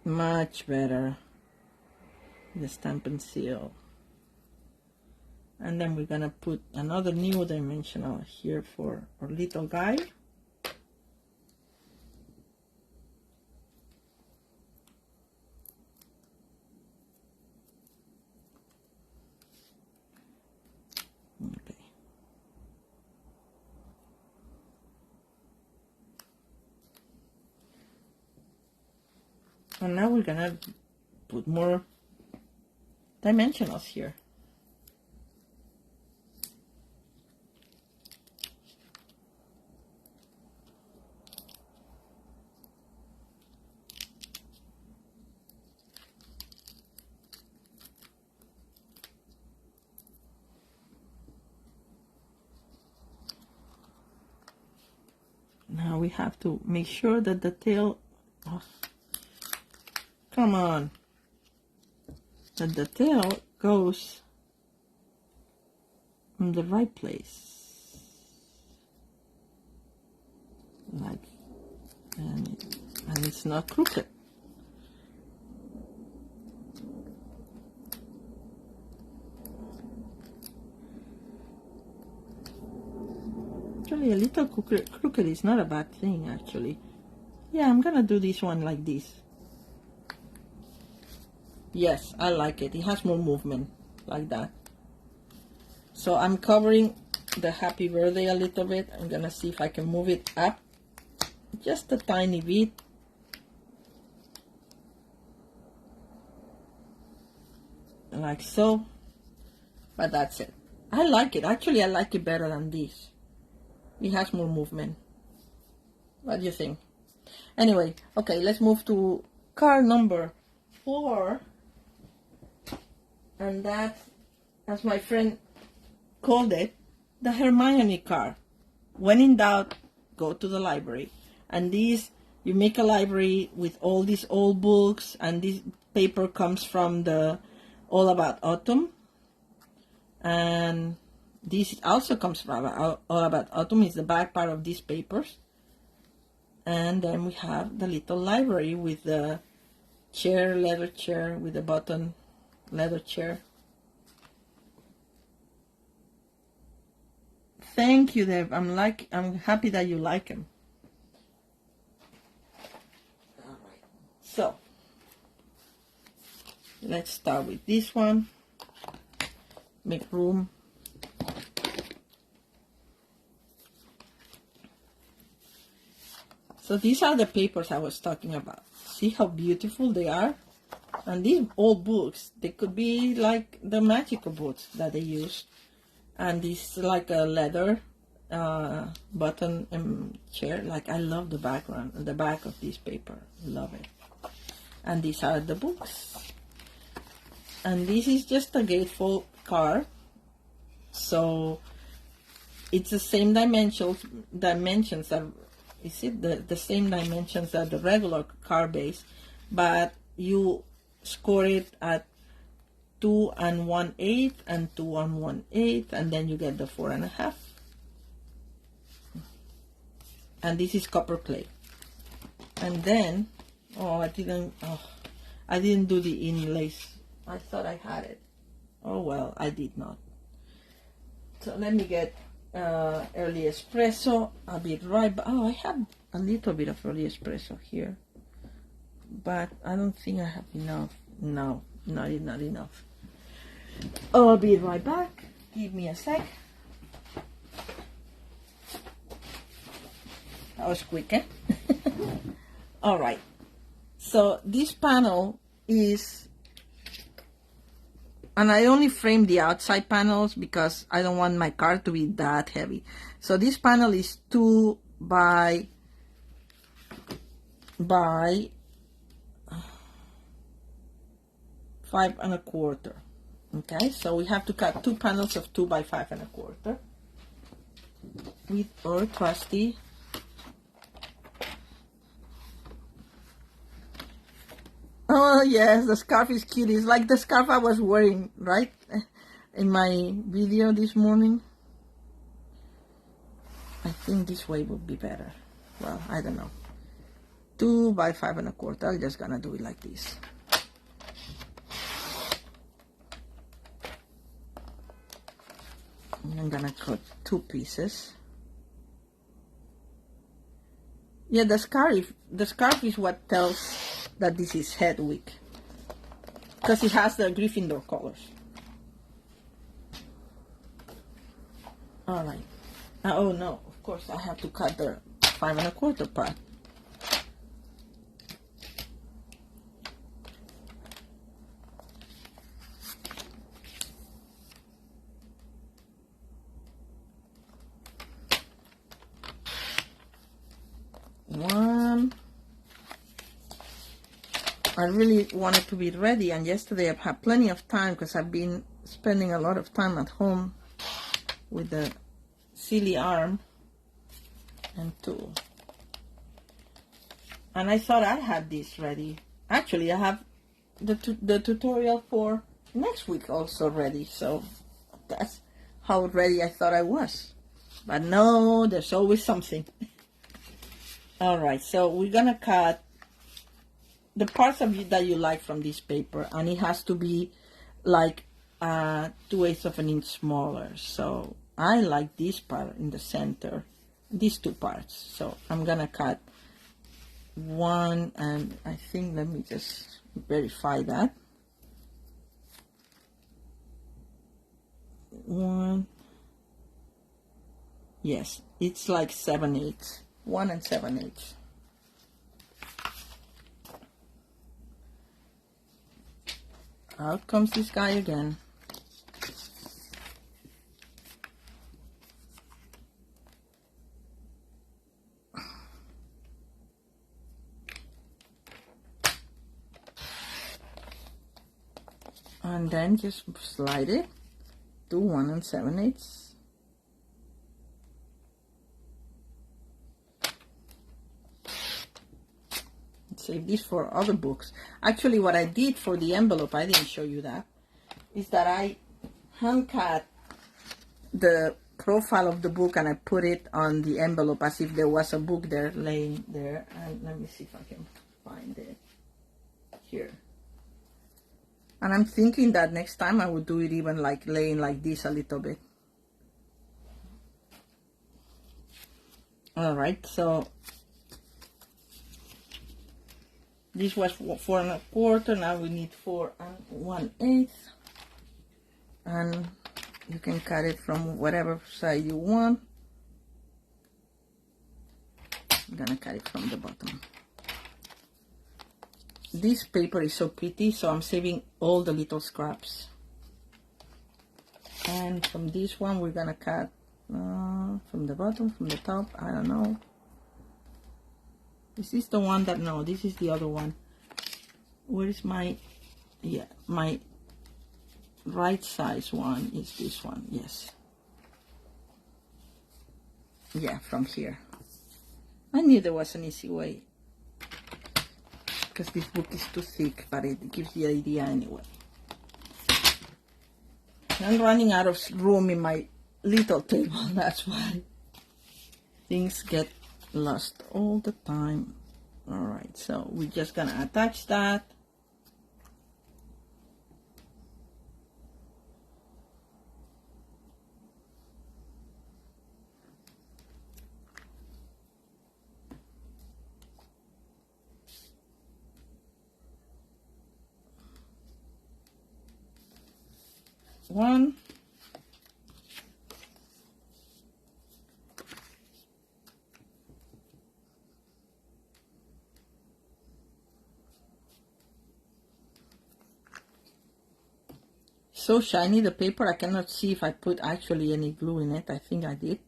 Much better. The Stampin' Seal. And then we're gonna put another new dimensional here for our little guy. Okay. And now we're gonna put more dimensionals here. Now we have to make sure that the tail, oh, come on, that the tail goes in the right place, like, and it's not crooked. Actually, a little crooked is not a bad thing, actually. Yeah, I'm gonna do this one like this. Yes, I like it. It has more movement, like that. So I'm covering the happy birthday a little bit. I'm gonna see if I can move it up just a tiny bit. Like so. But that's it. I like it. Actually, I like it better than this. It has more movement. What do you think? Anyway, okay, let's move to card number 4. And that, as my friend called it, the Hermione card. When in doubt, go to the library. And these, you make a library with all these old books, and this paper comes from the All About Autumn. And this also comes from All About Autumn, is the back part of these papers. And then we have the little library with the chair, leather chair, with the button, leather chair. Thank you, Deb. I'm happy that you like them. All right. So let's start with this one. Make room. So these are the papers I was talking about. See how beautiful they are? And these old books, they could be like the magical books that they use. And this is like a leather button chair. Like, I love the background, the back of this paper. Love it. And these are the books. And this is just a gatefold card. So it's the same dimensions that, is it the same dimensions as the regular card base, but you score it at 2 1/8 and 2 1/8, and then you get the 4 1/2. And this is copper clay. And then, I didn't do the inlays. I thought I had it. Oh well, I did not. So let me get early espresso. I'll be right back. I have a little bit of early espresso here, but I don't think I have enough. No, not enough. I'll be right back. Give me a sec. That was quick, eh? All right. So this panel is, and I only framed the outside panels because I don't want my card to be that heavy. So this panel is 2 by 5 1/4. Okay, so we have to cut 2 panels of 2 by 5 1/4 with our trusty Oh yes, the scarf is cute. It's like the scarf I was wearing, right? In my video this morning. I think this way would be better. Well, I don't know. 2 by 5 1/4. I'm just gonna do it like this. And I'm gonna cut 2 pieces. Yeah, the scarf is what tells that this is Hedwig, because it has the Gryffindor colors. All right. Oh no, of course I have to cut the 5 1/4 part. I really wanted to be ready, and yesterday I've had plenty of time because I've been spending a lot of time at home with the silly arm. And 2. And I thought I had this ready. Actually, I have the tutorial for next week also ready. So that's how ready I thought I was. But no, there's always something. Alright, so we're gonna cut the parts of it that you like from this paper, and it has to be like 2/8 of an inch smaller. So I like this part in the center, these two parts. So I'm gonna cut one, and I think, let me just verify that. One, yes, it's like 7/8, 1 and 7/8. Out comes this guy again. And then just slide it to 1 and 7/8. Save this for other books. Actually, what I did for the envelope, I didn't show you that, is that I hand cut the profile of the book and I put it on the envelope as if there was a book there laying there. And let me see if I can find it here. And I'm thinking that next time I would do it even like laying like this a little bit. All right, so this was 4 1/4. Now we need 4 1/8, and you can cut it from whatever side you want. I'm gonna cut it from the bottom. This paper is so pretty, so I'm saving all the little scraps. And from this one, we're gonna cut from the bottom, from the top, I don't know. Is this the one that, no, this is the other one. Where is my, yeah, my right size one is this one, yes. Yeah, from here. I knew there was an easy way, because this book is too thick, but it gives the idea anyway. I'm running out of room in my little table, that's why things get lost all the time. All right, so we're just gonna attach that. One. So shiny, the paper. I cannot see if I put actually any glue in it. I think I did.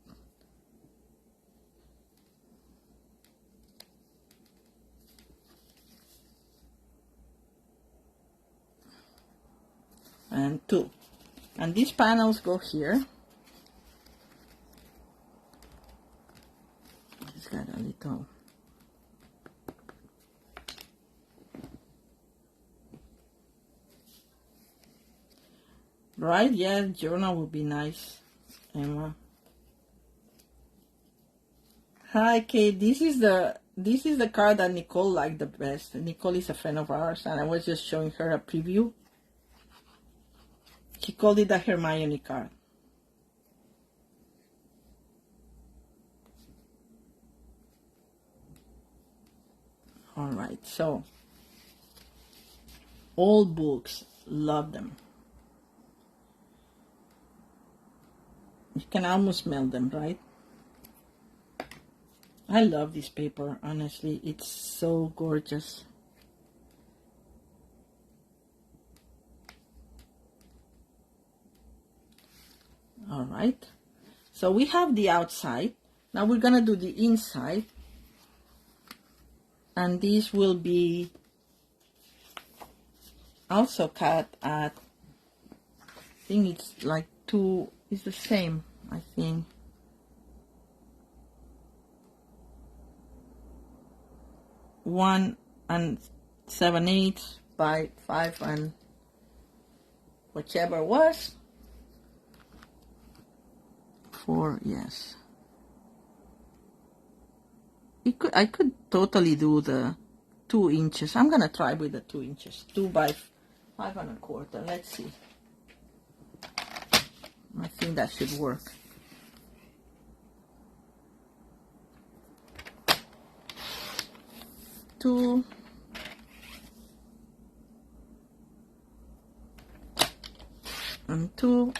And 2. And these panels go here. It's got a little. Right, yeah, journal would be nice, Emma. Hi, Kate. This is the card that Nicole liked the best. Nicole is a friend of ours, and I was just showing her a preview. She called it the Hermione card. All right, so old books, love them. You can almost smell them, right? I love this paper, honestly. It's so gorgeous. All right, so we have the outside. Now we're gonna do the inside, and this will be also cut at, I think it's like 2, it's the same, I think. 1 7/8 by 5 and whichever was 4. Yes, I could totally do the 2 inches. I'm gonna try with the 2 inches. 2 by 5 1/4. Let's see. I think that should work. Two. And 2.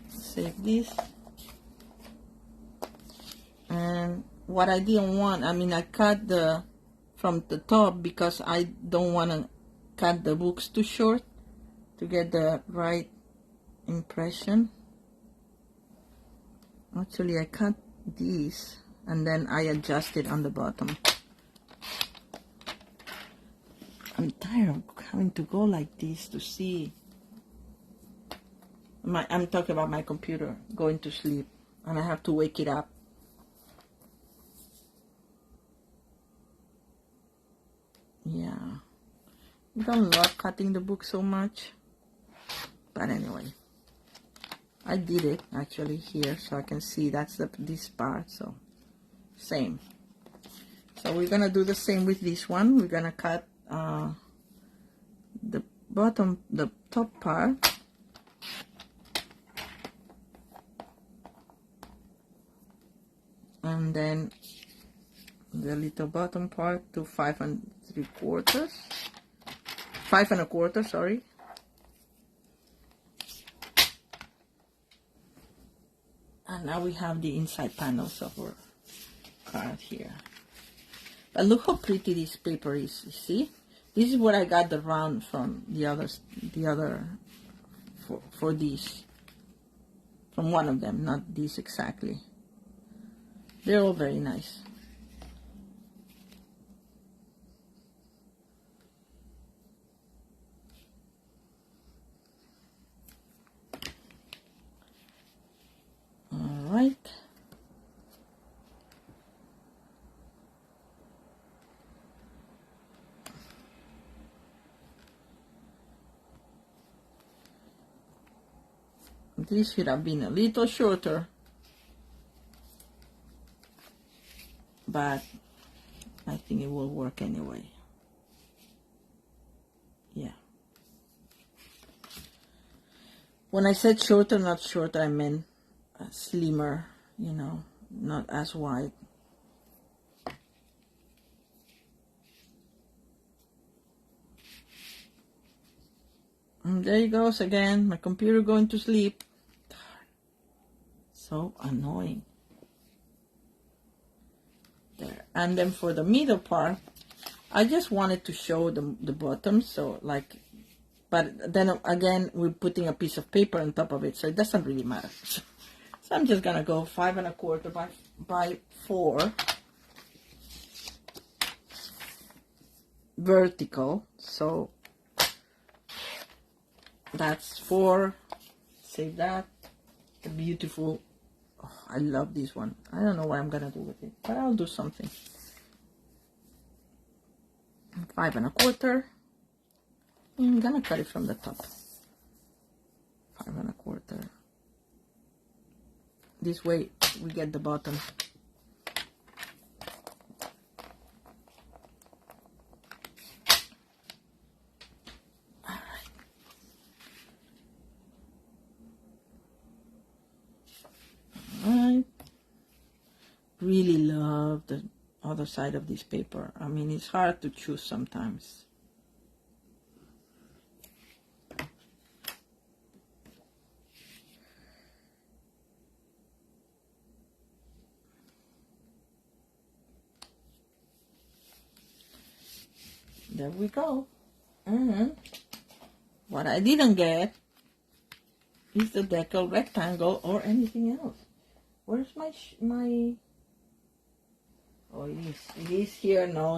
Save this. And what I didn't want, I mean, I cut the from the top because I don't want to cut the books too short to get the right impression. Actually, I cut these and then I adjust it on the bottom. I'm tired of having to go like this to see. I'm talking about my computer going to sleep and I have to wake it up. Yeah, I don't love cutting the book so much, but anyway, I did it actually here so I can see that's this part. So same. So we're gonna do the same with this one. We're gonna cut the top part, and then the little bottom part to 5 3/4, 5 1/4, sorry. And now we have the inside panels of our card here. But look how pretty this paper is, you see? This is what I got the round from the other for these. From one of them, not these exactly. They're all very nice. All right. This should have been a little shorter, but I think it will work anyway. Yeah. When I said shorter, not shorter, I meant slimmer, you know, not as wide. And there it goes again, my computer going to sleep. So annoying. There. And then for the middle part, I just wanted to show the bottom, so like, but then again, we're putting a piece of paper on top of it, so it doesn't really matter. So I'm just gonna go 5 1/4 by 4 vertical. So that's 4. Save that. The beautiful. Oh, I love this one. I don't know what I'm gonna do with it, but I'll do something. 5 1/4. I'm gonna cut it from the top. 5 1/4. This way we get the bottom. Alright. Really love the other side of this paper. I mean, it's hard to choose sometimes. There we go. And what I didn't get is the decal rectangle or anything else. Where's my? Oh, it is here. No.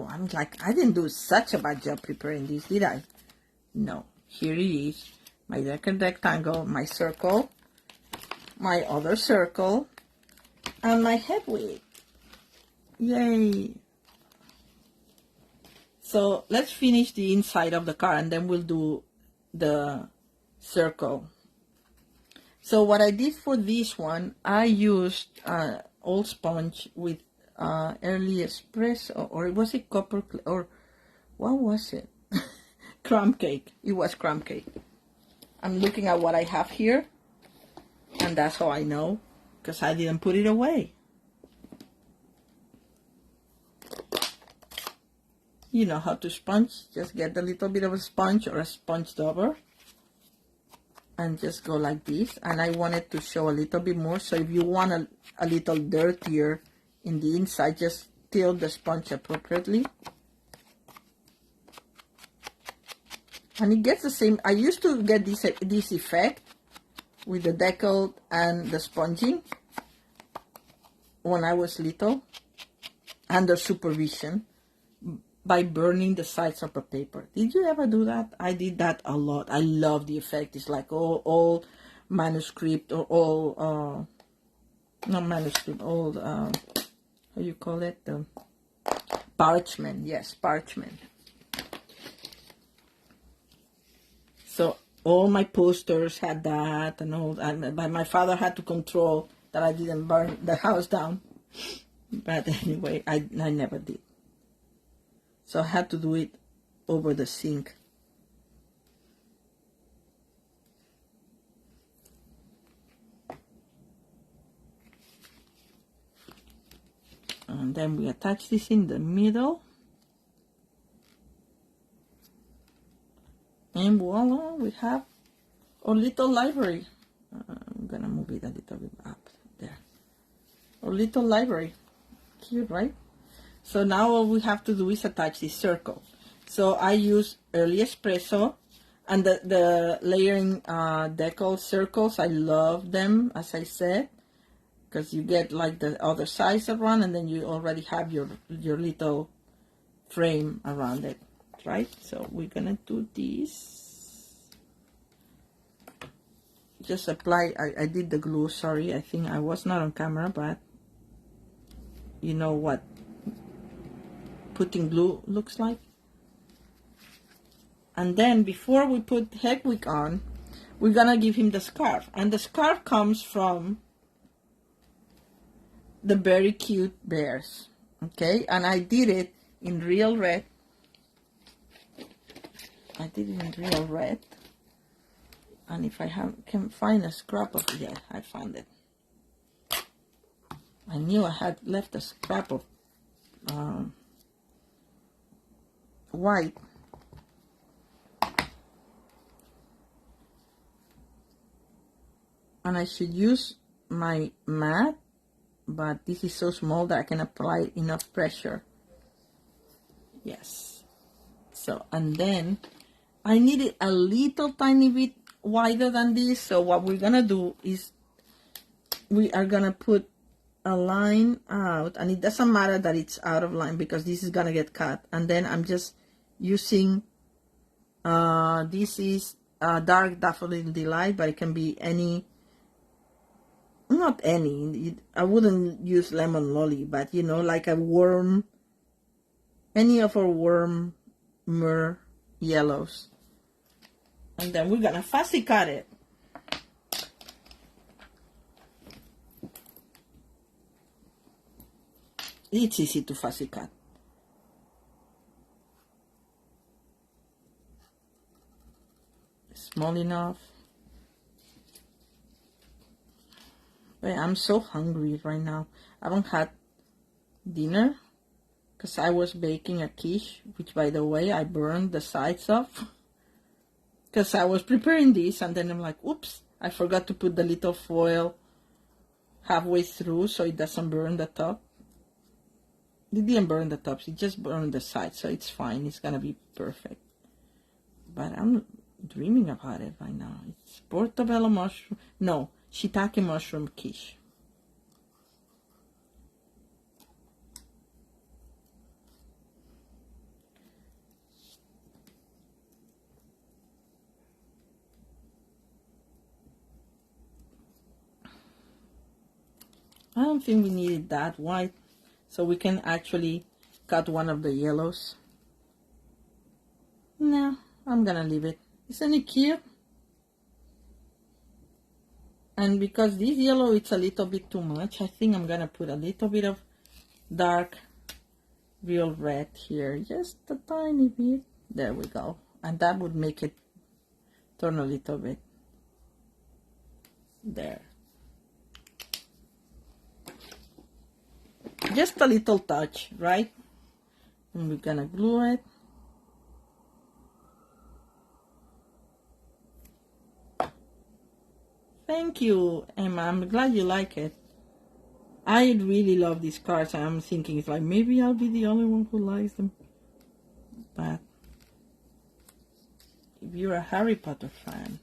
I'm like, I didn't do such a bad job preparing this, did I? No. Here it is. My decal rectangle, my circle, my other circle, and my head weight. Yay. So let's finish the inside of the car and then we'll do the circle. So what I did for this one, I used old sponge with early espresso, or was it copper, or what was it? Crumb cake. It was crumb cake. I'm looking at what I have here, and that's how I know, because I didn't put it away. You know how to sponge. Just get a little bit of a sponge or a sponge dauber and just go like this. And I wanted to show a little bit more, so if you want a little dirtier in the inside, just tilt the sponge appropriately. And it gets the same. I used to get this effect with the decal and the sponging when I was little, under supervision, by burning the sides of the paper. Did you ever do that? I did that a lot. I love the effect. It's like all manuscript, or all, not manuscript, all, how you call it? Parchment. Yes, parchment. So all my posters had that, and all. And my father had to control that I didn't burn the house down. But anyway, I never did. So I had to do it over the sink. And then we attach this in the middle. And voila, we have our little library. I'm gonna move it a little bit up there. Our little library. Cute, right? So now all we have to do is attach this circle. So I use early espresso, and the layering decal circles, I love them, as I said, because you get like the other sides around, and then you already have your little frame around it, right? So we're gonna do this. Just apply. I did the glue. Sorry, I think I was not on camera, but you know what putting glue looks like. And then before we put Hedwig on, we're gonna give him the scarf, and the scarf comes from the Very Cute Bears. Okay, and I did it in real red. I did it in real red, and if I can find a scrap of it, yeah, I found it. I knew I had left a scrap of white. And I should use my mat, but this is so small that I can apply enough pressure. Yes. So, and then I need it a little tiny bit wider than this. So what we're gonna do is we are gonna put a line out, and it doesn't matter that it's out of line because this is gonna get cut. And then I'm just using this is dark daffodil delight, but it can be any, not any, I wouldn't use lemon lolly, but you know, like a warm, any of our warmer yellows. And then we're gonna fussy cut it. It's easy to fussy cut. Small enough. But I'm so hungry right now. I haven't had dinner because I was baking a quiche, which by the way I burned the sides off because I was preparing this, and then I'm like, oops, I forgot to put the little foil halfway through so it doesn't burn the top. It didn't burn the tops, it just burned the sides, so it's fine, it's gonna be perfect. But I'm dreaming about it right now. It's portobello mushroom, no, shiitake mushroom quiche. I don't think we needed that white, so we can actually cut one of the yellows. No, I'm gonna leave it. Isn't it cute? And because this yellow it's a little bit too much, I think I'm gonna put a little bit of dark real red here, just a tiny bit. There we go. And that would make it turn a little bit there. Just a little touch, right? And we're gonna glue it. Thank you, Emma. I'm glad you like it. I really love these cards. I'm thinking it's like maybe I'll be the only one who likes them. But if you're a Harry Potter fan,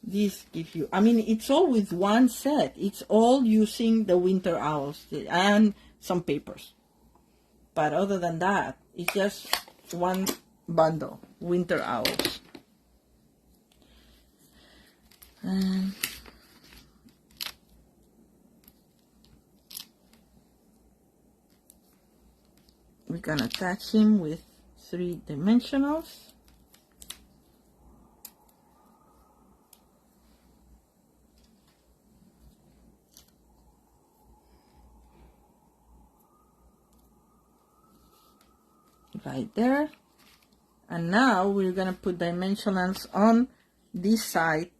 this gives you, I mean, it's all with one set. It's all using the Winter Owls and some papers. But other than that, it's just one bundle, Winter Owls. And we're gonna attach him with 3 dimensionals. Right there. And now we're gonna put dimensionals on this side,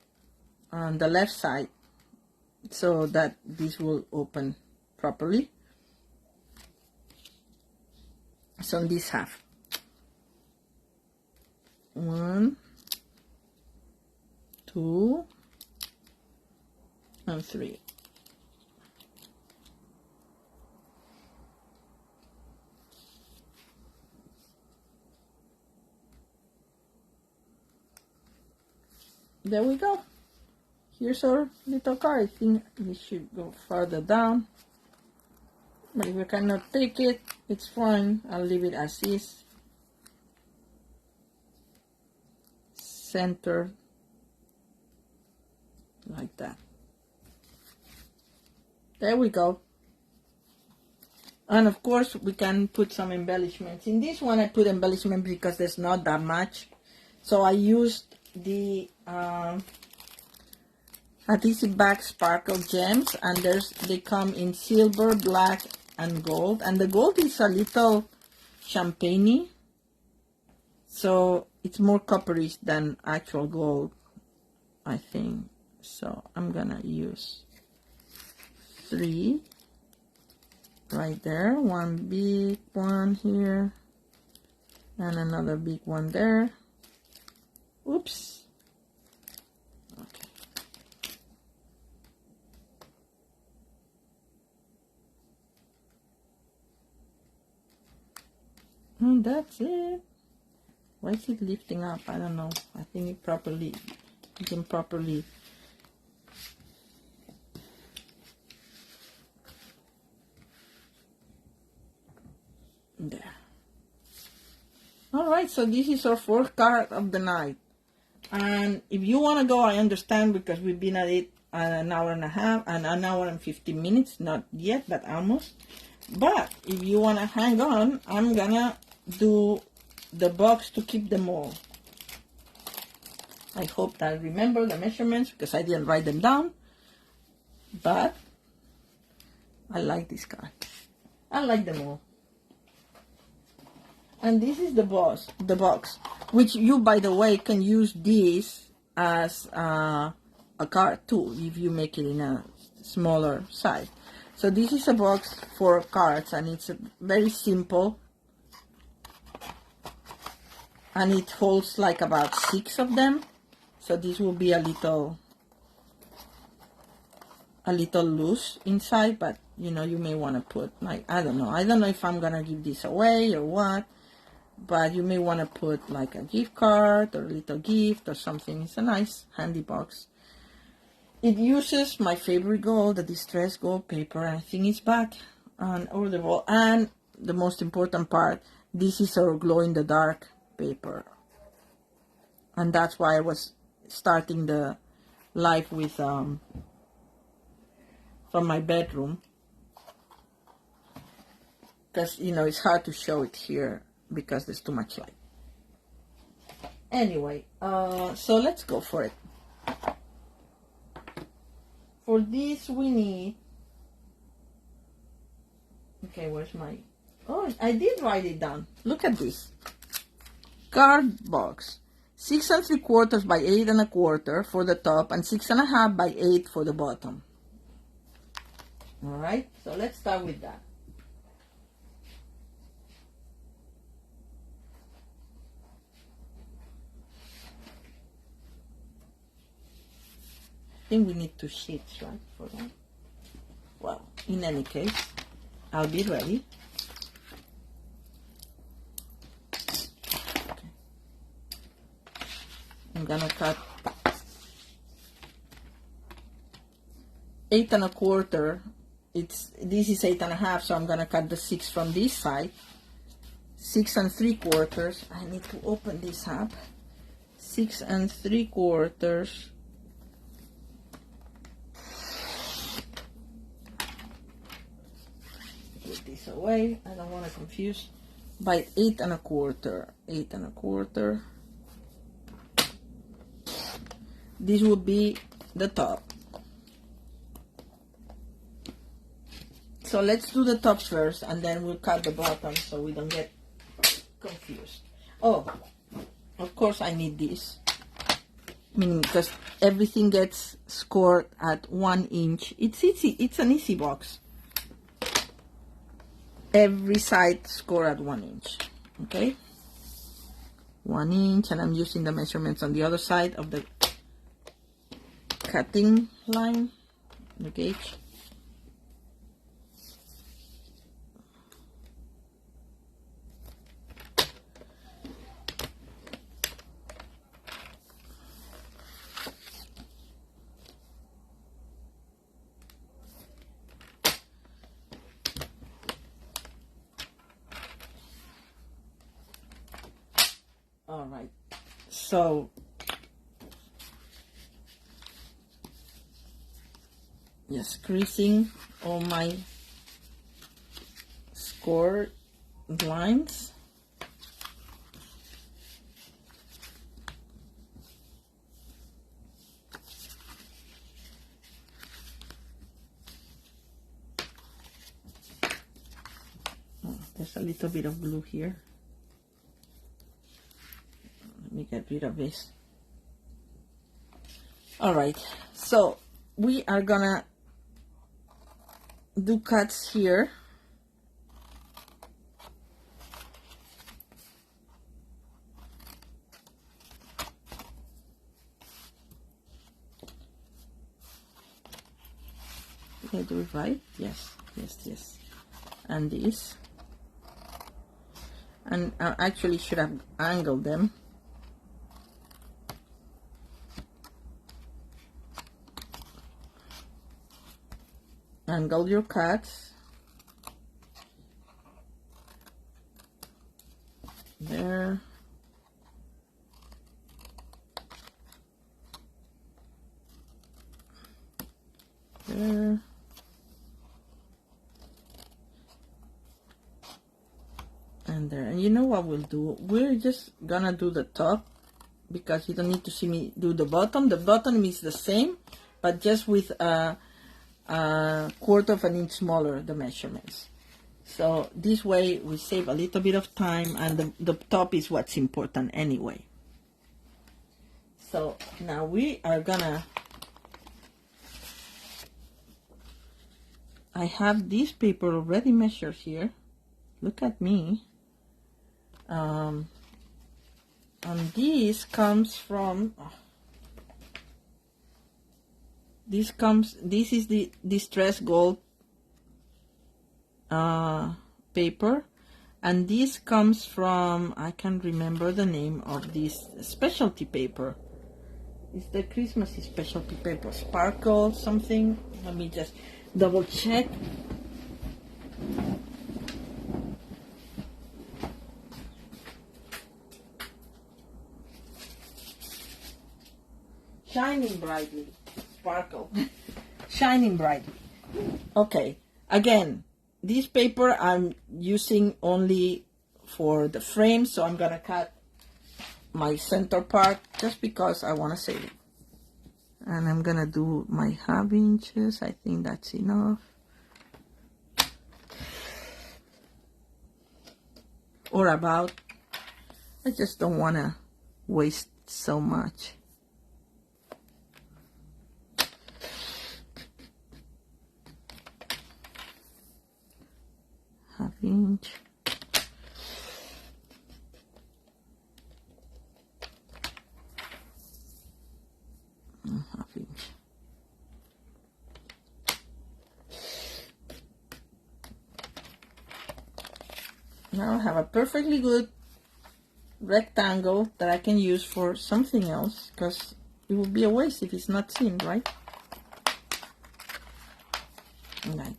on the left side, so that this will open properly. So on this half, 1, 2, and 3. There we go. Here's our little card. I think we should go further down. But if we cannot take it, it's fine. I'll leave it as is. Center. Like that. There we go. And of course, we can put some embellishments. In this one, I put embellishment because there's not that much. So I used the adhesive back sparkle gems, and they come in silver, black, and gold. And the gold is a little champagne-y, so it's more coppery than actual gold, I think. So I'm gonna use 3 right there, one big one here and another big one there. Oops. Okay. And that's it. Why is it lifting up? I don't know. I think you can properly there. All right, so this is our 4th card of the night. And if you want to go, I understand, because we've been at it an hour and a half, and an hour and 15 minutes, not yet, but almost. But if you want to hang on, I'm gonna do the box to keep them all. I hope that I remember the measurements, because I didn't write them down. But I like this card. I like them all. And this is the box, which you, by the way, can use this as a card too, if you make it in a smaller size. So this is a box for cards, and it's very simple. And it holds like about 6 of them. So this will be a little loose inside, but you know, you may want to put, like, I don't know if I'm gonna give this away or what. But you may want to put like a gift card or a little gift or something. It's a nice handy box. It uses my favorite gold, the distressed gold paper. I think it's back on over the wall. And the most important part, this is our glow-in-the-dark paper. And that's why I was starting the live with from my bedroom. Because, you know, it's hard to show it here because there's too much light. Anyway, so let's go for it. For this we need, okay, where's my, oh, I did write it down. Look at this. Card box. 6 3/4 by 8 1/4 for the top and 6 1/2 by 8 for the bottom. All right, so let's start with that. I think we need 2 sheets, right, for that. Well, in any case, I'll be ready. Okay. I'm gonna cut 8 1/4. This is 8 1/2, so I'm gonna cut the 6 from this side. 6 3/4. I need to open this up. 6 3/4. Put this away. I don't want to confuse. By 8 1/4. 8 1/4. This would be the top. So let's do the top first, and then we'll cut the bottom so we don't get confused. Oh, of course I need this, meaning because everything gets scored at 1 inch. It's easy. It's an easy box. Every side score at 1 inch. Okay, 1 inch, and I'm using the measurements on the other side of the cutting line, the gauge. All right, so just creasing all my score lines. Oh, there's a little bit of glue here. Let me get rid of this. All right, so we are gonna do cuts here. Did I do it right? Yes, yes, yes. And this. And I actually should have angled them. Angle your cuts. There. There. And there. And you know what we'll do? We're just gonna do the top because you don't need to see me do the bottom. The bottom is the same, but just with a 1/4 of an inch smaller, the measurements. So this way we save a little bit of time, and the top is what's important anyway. So now we are gonna, I have this paper already measured here. Look at me. And this comes from, this is the distressed gold paper, and this comes from, I can't remember the name of this specialty paper. It's the Christmassy specialty paper, Sparkle something. Let me just double check. Shining brightly. Sparkle. Shining brightly. Okay, again, this paper I'm using only for the frame, so I'm gonna cut my center part just because I want to save it. And I'm gonna do my 1/2 inches. I think that's enough. Or about. I just don't want to waste so much. Half inch. Half inch. Now I have a perfectly good rectangle that I can use for something else, because it would be a waste if it's not seamed, right? Okay.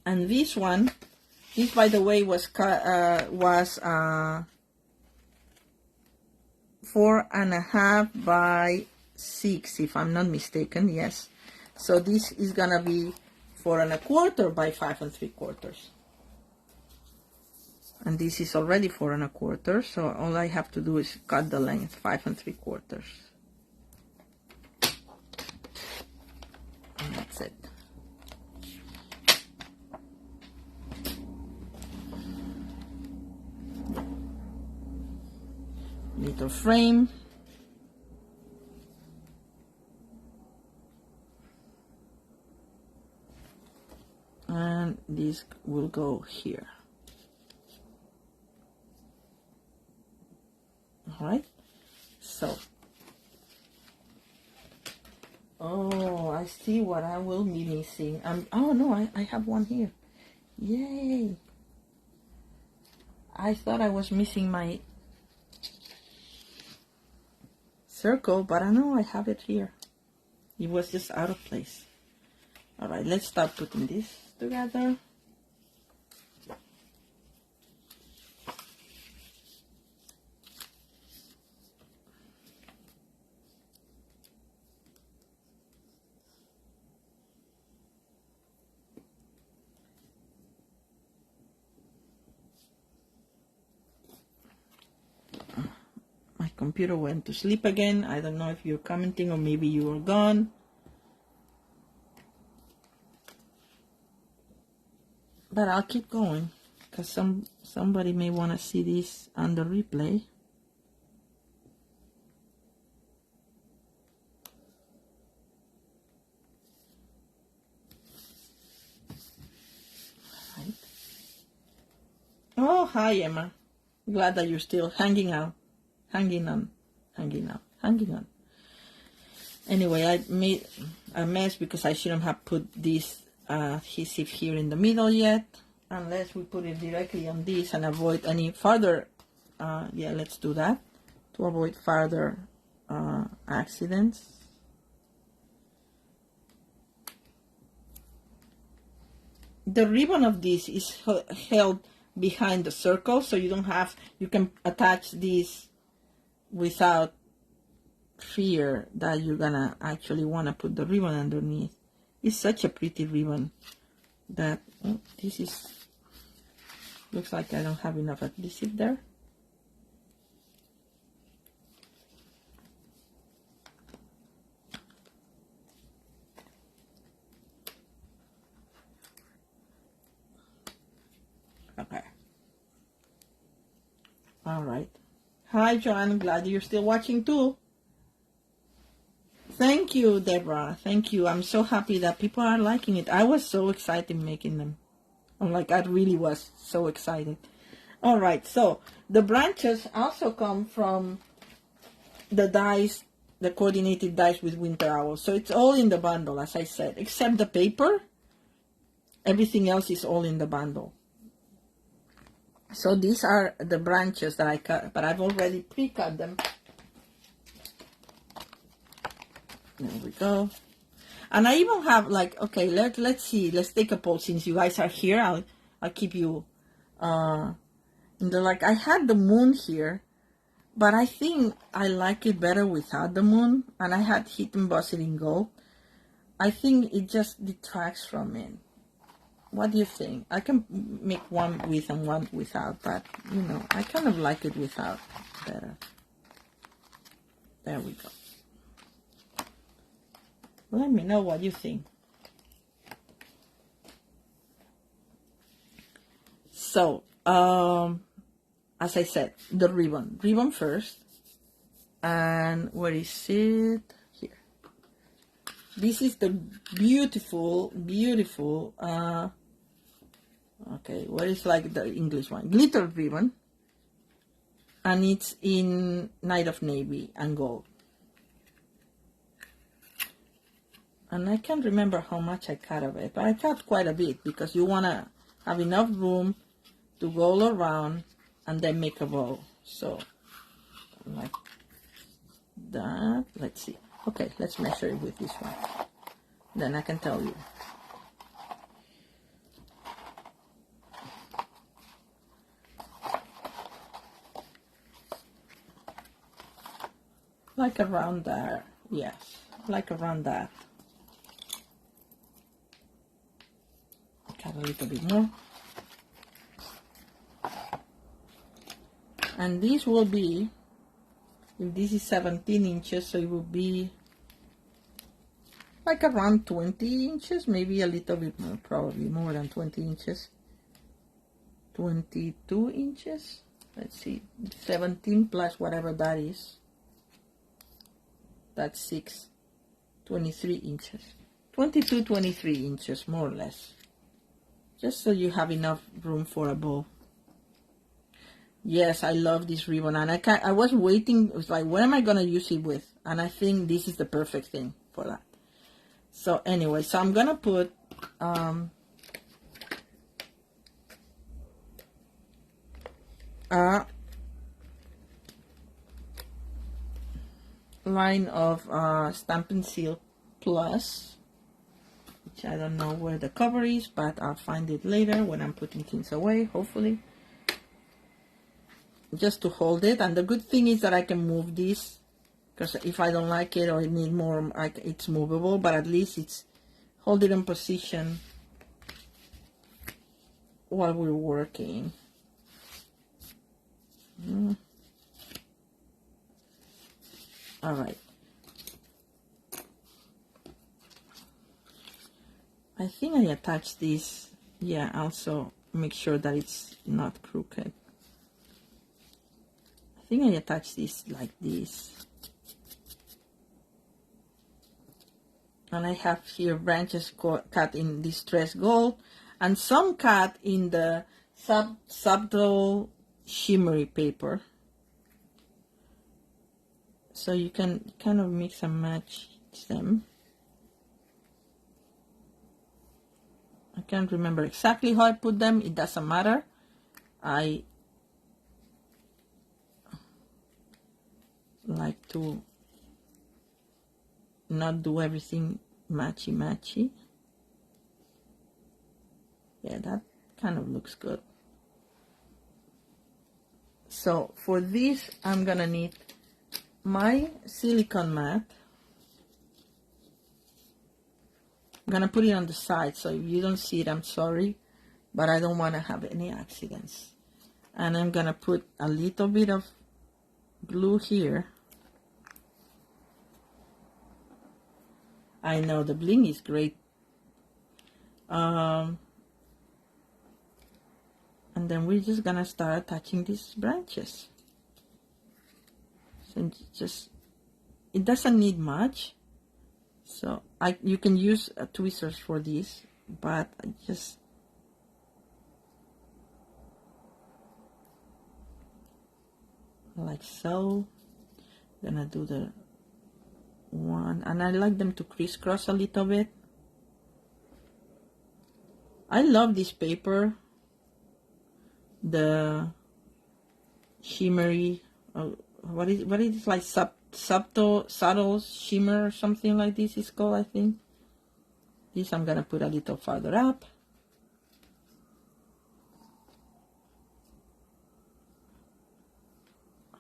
And this one, this by the way was cut, 4.5 by 6, if I'm not mistaken. Yes. So this is gonna be 4.25 by 5 3/4. And this is already 4.25, so all I have to do is cut the length 5 3/4. And that's it. Little frame. And this will go here. All right. So, oh, I see what I will be missing. Oh no, I have one here. Yay! I thought I was missing my circle, but I know I have it here. It was just out of place. All right, let's start putting this together. My computer went to sleep again. I don't know if you're commenting or maybe you were gone. But I'll keep going because somebody may want to see this on the replay. Right. Oh, hi Emma. Glad that you're still hanging out. Hanging on. Anyway, I made a mess because I shouldn't have put this adhesive here in the middle yet. Unless we put it directly on this and avoid any further, yeah, let's do that to avoid further accidents. The ribbon of this is held behind the circle, so you can attach this without fear that you're gonna actually want to put the ribbon underneath. It's such a pretty ribbon that this is, looks like I don't have enough adhesive there. Okay. All right. Hi, Joanne. Glad you're still watching too. Thank you, Deborah. Thank you. I'm so happy that people are liking it. I was so excited making them. I really was so excited. All right. So the branches also come from the dies, the coordinated dies with Winter Owl. So it's all in the bundle, as I said, except the paper. Everything else is all in the bundle. So these are the branches that I cut, but I've already pre-cut them. There we go. And I even have okay, let's see, let's take a poll since you guys are here. I'll keep you in the I had the moon here, but I think I like it better without the moon, and I had Heat Embossed in gold. I think it just detracts from it. What do you think? I can make one with and one without, but you know, I kind of like it without better. There we go. Let me know what you think. So, as I said, the ribbon first. And where is it? Here. This is the beautiful, okay, what is like the English one? Glitter ribbon. And it's in Night of Navy and gold. And I can't remember how much I cut of it, but I cut quite a bit because you want to have enough room to go all around and then make a bow. So, like that. Let's see. Okay, let's measure it with this one. Then I can tell you. Like around there. Yes, like around that. Cut a little bit more. And this will be, if this is 17 inches, so it will be like around 20 inches, maybe a little bit more, probably more than 20 inches. 22 inches. Let's see, 17 plus whatever that is. That's 6, 23 inches. 22, 23 inches, more or less. Just so you have enough room for a bow. Yes, I love this ribbon, and I was waiting. It was like, what am I gonna use it with? And I think this is the perfect thing for that. So anyway, so I'm gonna put a line of Stampin' Seal Plus, which I don't know where the cover is, but I'll find it later when I'm putting things away, hopefully. Just to hold it, and the good thing is that I can move this, because if I don't like it or I need more, it's movable, but at least it's hold it in position while we're working. All right. I think I attached this. Yeah, also make sure that it's not crooked. I think I attached this like this. And I have here branches cut in distress gold and some cut in the subtle shimmery paper. So you can kind of mix and match them. I can't remember exactly how I put them. It doesn't matter. I like to not do everything matchy. Yeah, that kind of looks good. So for this, I'm gonna need my silicone mat. I'm gonna put it on the side, so if you don't see it, I'm sorry, but I don't want to have any accidents. And I'm gonna put a little bit of glue here. I know the bling is great. And then we're just gonna start attaching these branches. So just, it doesn't need much. So you can use tweezers for this, but I just like so. Gonna do the one, and I like them to crisscross a little bit. I love this paper, the shimmery, what is it like, subtle shimmer or something like this is called, I think. This I'm gonna put a little farther up.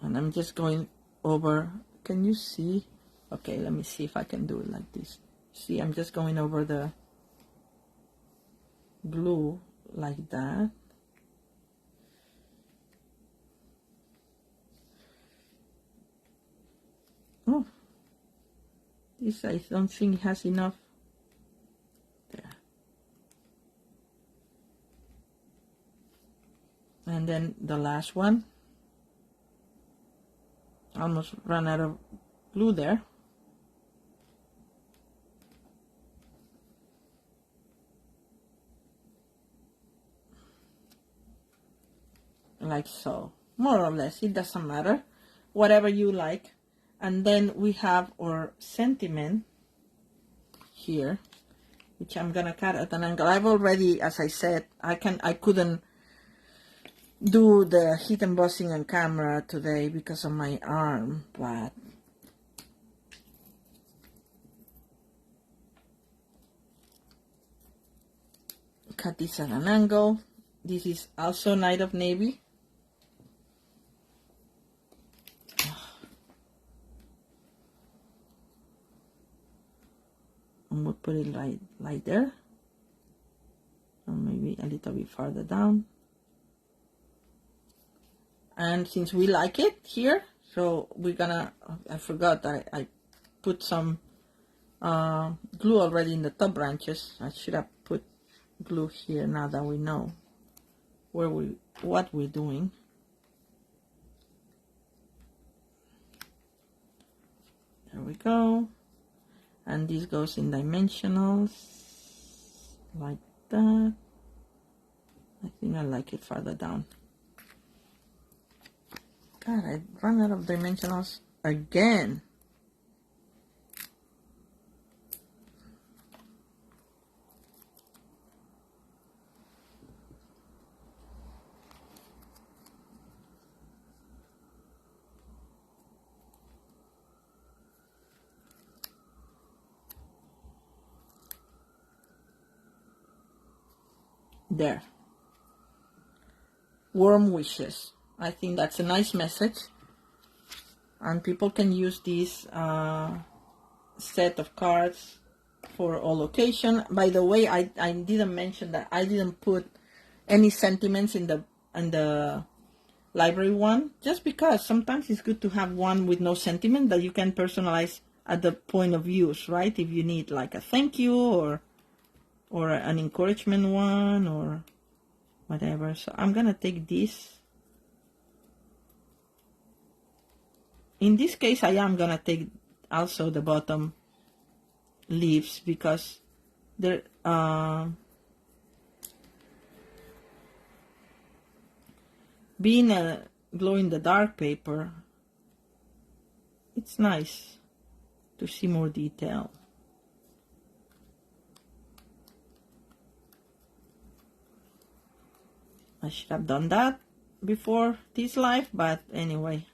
And I'm just going over, can you see? Okay, let me see if I can do it like this. See, I'm just going over the glue like that. Oh, this I don't think has enough. There. And then the last one. Almost ran out of glue there. Like so, more or less, it doesn't matter, whatever you like. And then we have our sentiment here, which I'm gonna cut at an angle. I've already, as I said, I couldn't do the heat embossing on camera today because of my arm, but cut this at an angle. This is also Night of Navy. And we'll put it right there, or maybe a little bit farther down. And since we like it here, so we're gonna, I forgot that I put some glue already in the top branches. I should have put glue here now that we know what we're doing. There we go. And this goes in dimensionals like that. I think I like it farther down. God, I ran out of dimensionals again. There. Warm wishes. I think that's a nice message. And people can use this set of cards for all occasion. By the way, I didn't mention that I didn't put any sentiments in the library one, just because sometimes it's good to have one with no sentiment that you can personalize at the point of use, right? If you need like a thank you or an encouragement one or whatever. So I'm gonna take this. In this case, I am gonna take also the bottom leaves because they're being a glow-in-the-dark paper, it's nice to see more detail. I should have done that before this live, but anyway,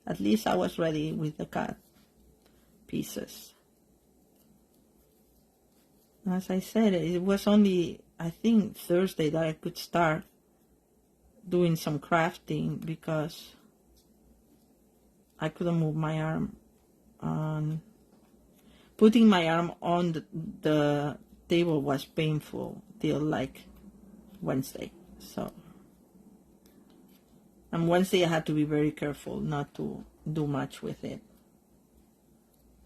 at least I was ready with the cut pieces. As I said, it was only, I think, Thursday that I could start doing some crafting because I couldn't move my arm on. Putting my arm on the table was painful till like Wednesday. So, and Wednesday I had to be very careful not to do much with it.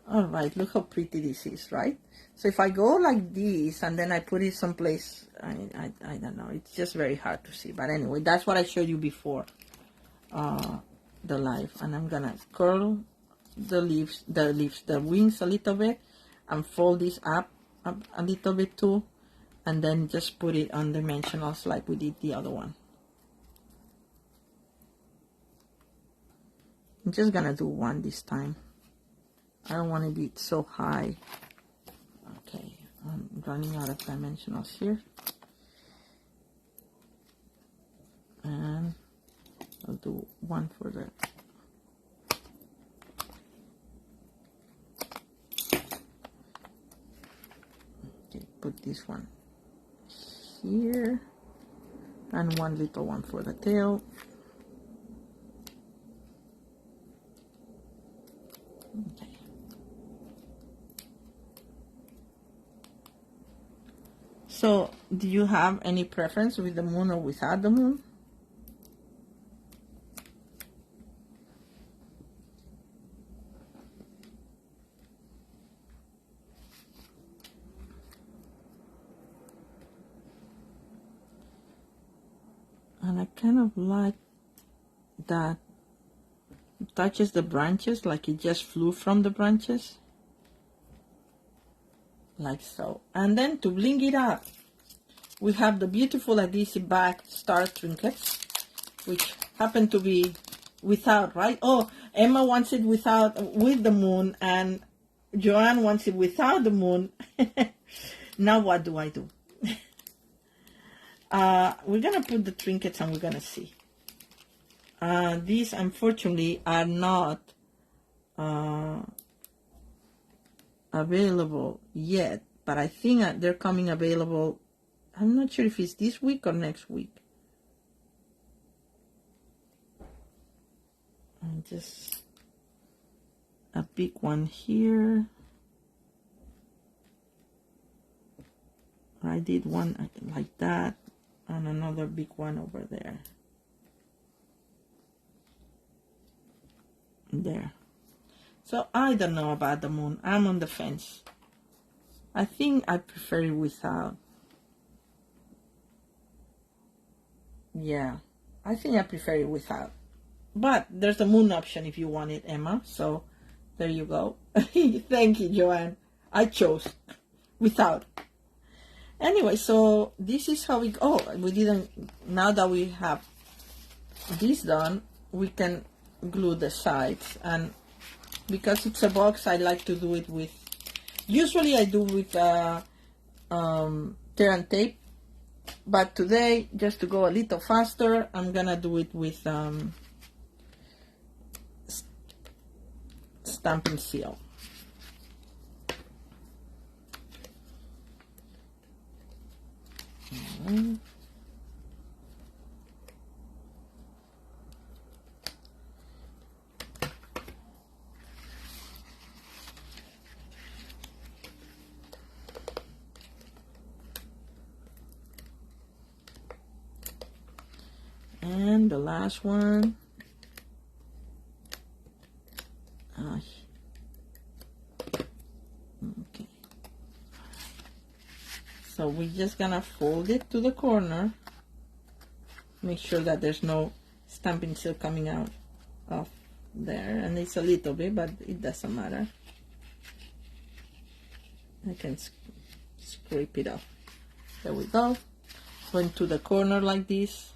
All right, look how pretty this is, right? So if I go like this and then I put it someplace, I don't know, it's just very hard to see. But anyway, that's what I showed you before the live. And I'm gonna curl the wings a little bit and fold this up a little bit too, and then just put it on dimensionals like we did the other one. I'm just gonna do one this time. I don't want to be so high. Okay, I'm running out of dimensionals here. And I'll do one for the okay, put this one here and one little one for the tail. Okay. So Do you have any preference with the moon or without the moon? And I kind of like that it touches the branches like it just flew from the branches. Like so. And then to bling it up, we have the beautiful adhesive back star trinkets, which happen to be without, right? Oh, Emma wants it without, with the moon, and Joanne wants it without the moon. Now what do I do? We're gonna put the trinkets and we're gonna see. These unfortunately are not available yet, but I think they're coming available. I'm not sure if it's this week or next week. And just a big one here. I did one like that and another big one over there. There. So I don't know about the moon. I'm on the fence. I think I prefer it without. Yeah, I think I prefer it without. But there's the moon option if you want it, Emma. So there you go. Thank you, Joanne. I chose without. Anyway, so this is how we go. Oh, we didn't. Now that we have this done, we can glue the sides. And because it's a box, I like to do it with. Usually I do with tear and tape. But today, just to go a little faster, I'm gonna do it with stamping seal. And the last one. Okay. So we're just gonna fold it to the corner. Make sure that there's no stamping seal coming out of there. And it's a little bit, but it doesn't matter. I can scrape it off. There we go. Going to the corner like this.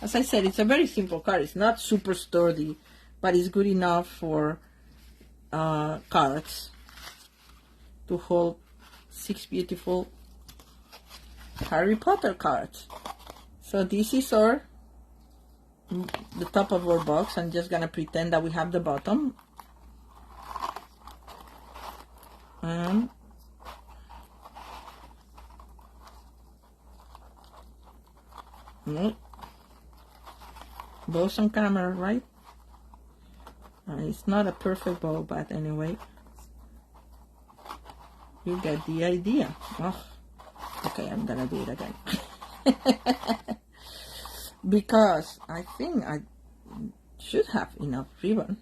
As I said, it's a very simple card. It's not super sturdy, but it's good enough for cards to hold 6 beautiful Harry Potter cards. So this is the top of our box. I'm just gonna pretend that we have the bottom. And bows on camera, right? It's not a perfect bow, but anyway, you get the idea. Oh, okay, I'm gonna do it again. Because I think I should have enough ribbon.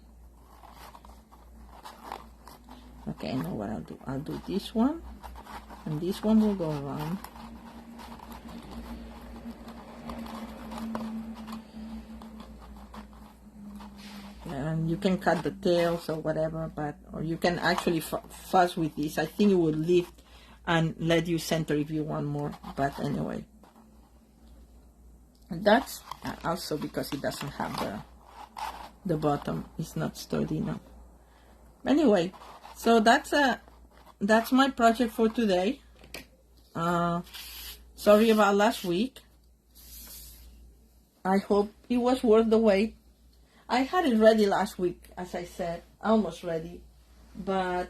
Okay, I know what I'll do. I'll do this one, and this one will go around. And you can cut the tails or whatever, or you can actually fuss with this. I think it will lift and let you center if you want more, but anyway. And that's also because it doesn't have the bottom. It's not sturdy enough. Anyway, so that's my project for today. Sorry about last week. I hope it was worth the wait. I had it ready last week, as I said, almost ready, but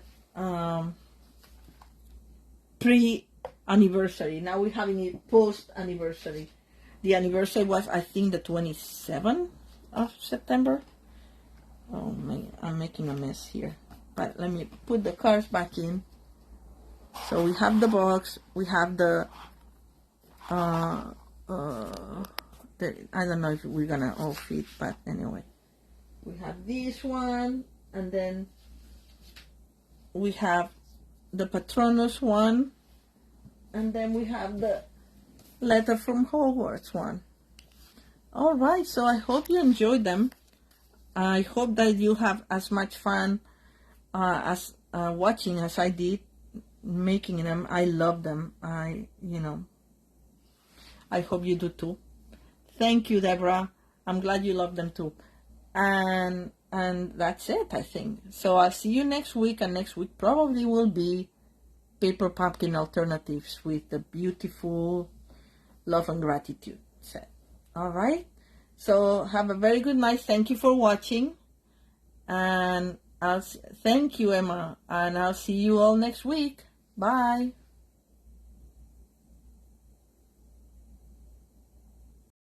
pre-anniversary. Now we're having it post-anniversary. The anniversary was, I think, the 27th of September. Oh man, I'm making a mess here. But let me put the cards back in. So we have the box, we have the I don't know if we're gonna all fit, but anyway, we have this one, and then we have the Patronus one, and then we have the Letter from Hogwarts one. All right, so I hope you enjoyed them. I hope that you have as much fun as watching as I did making them. I love them. I hope you do too. Thank you, Deborah. I'm glad you love them too. And that's it, I think. So I'll see you next week, and next week probably will be Paper Pumpkin Alternatives with the beautiful Love and Gratitude set. All right? So have a very good night. Thank you for watching. And thank you, Emma. And I'll see you all next week. Bye.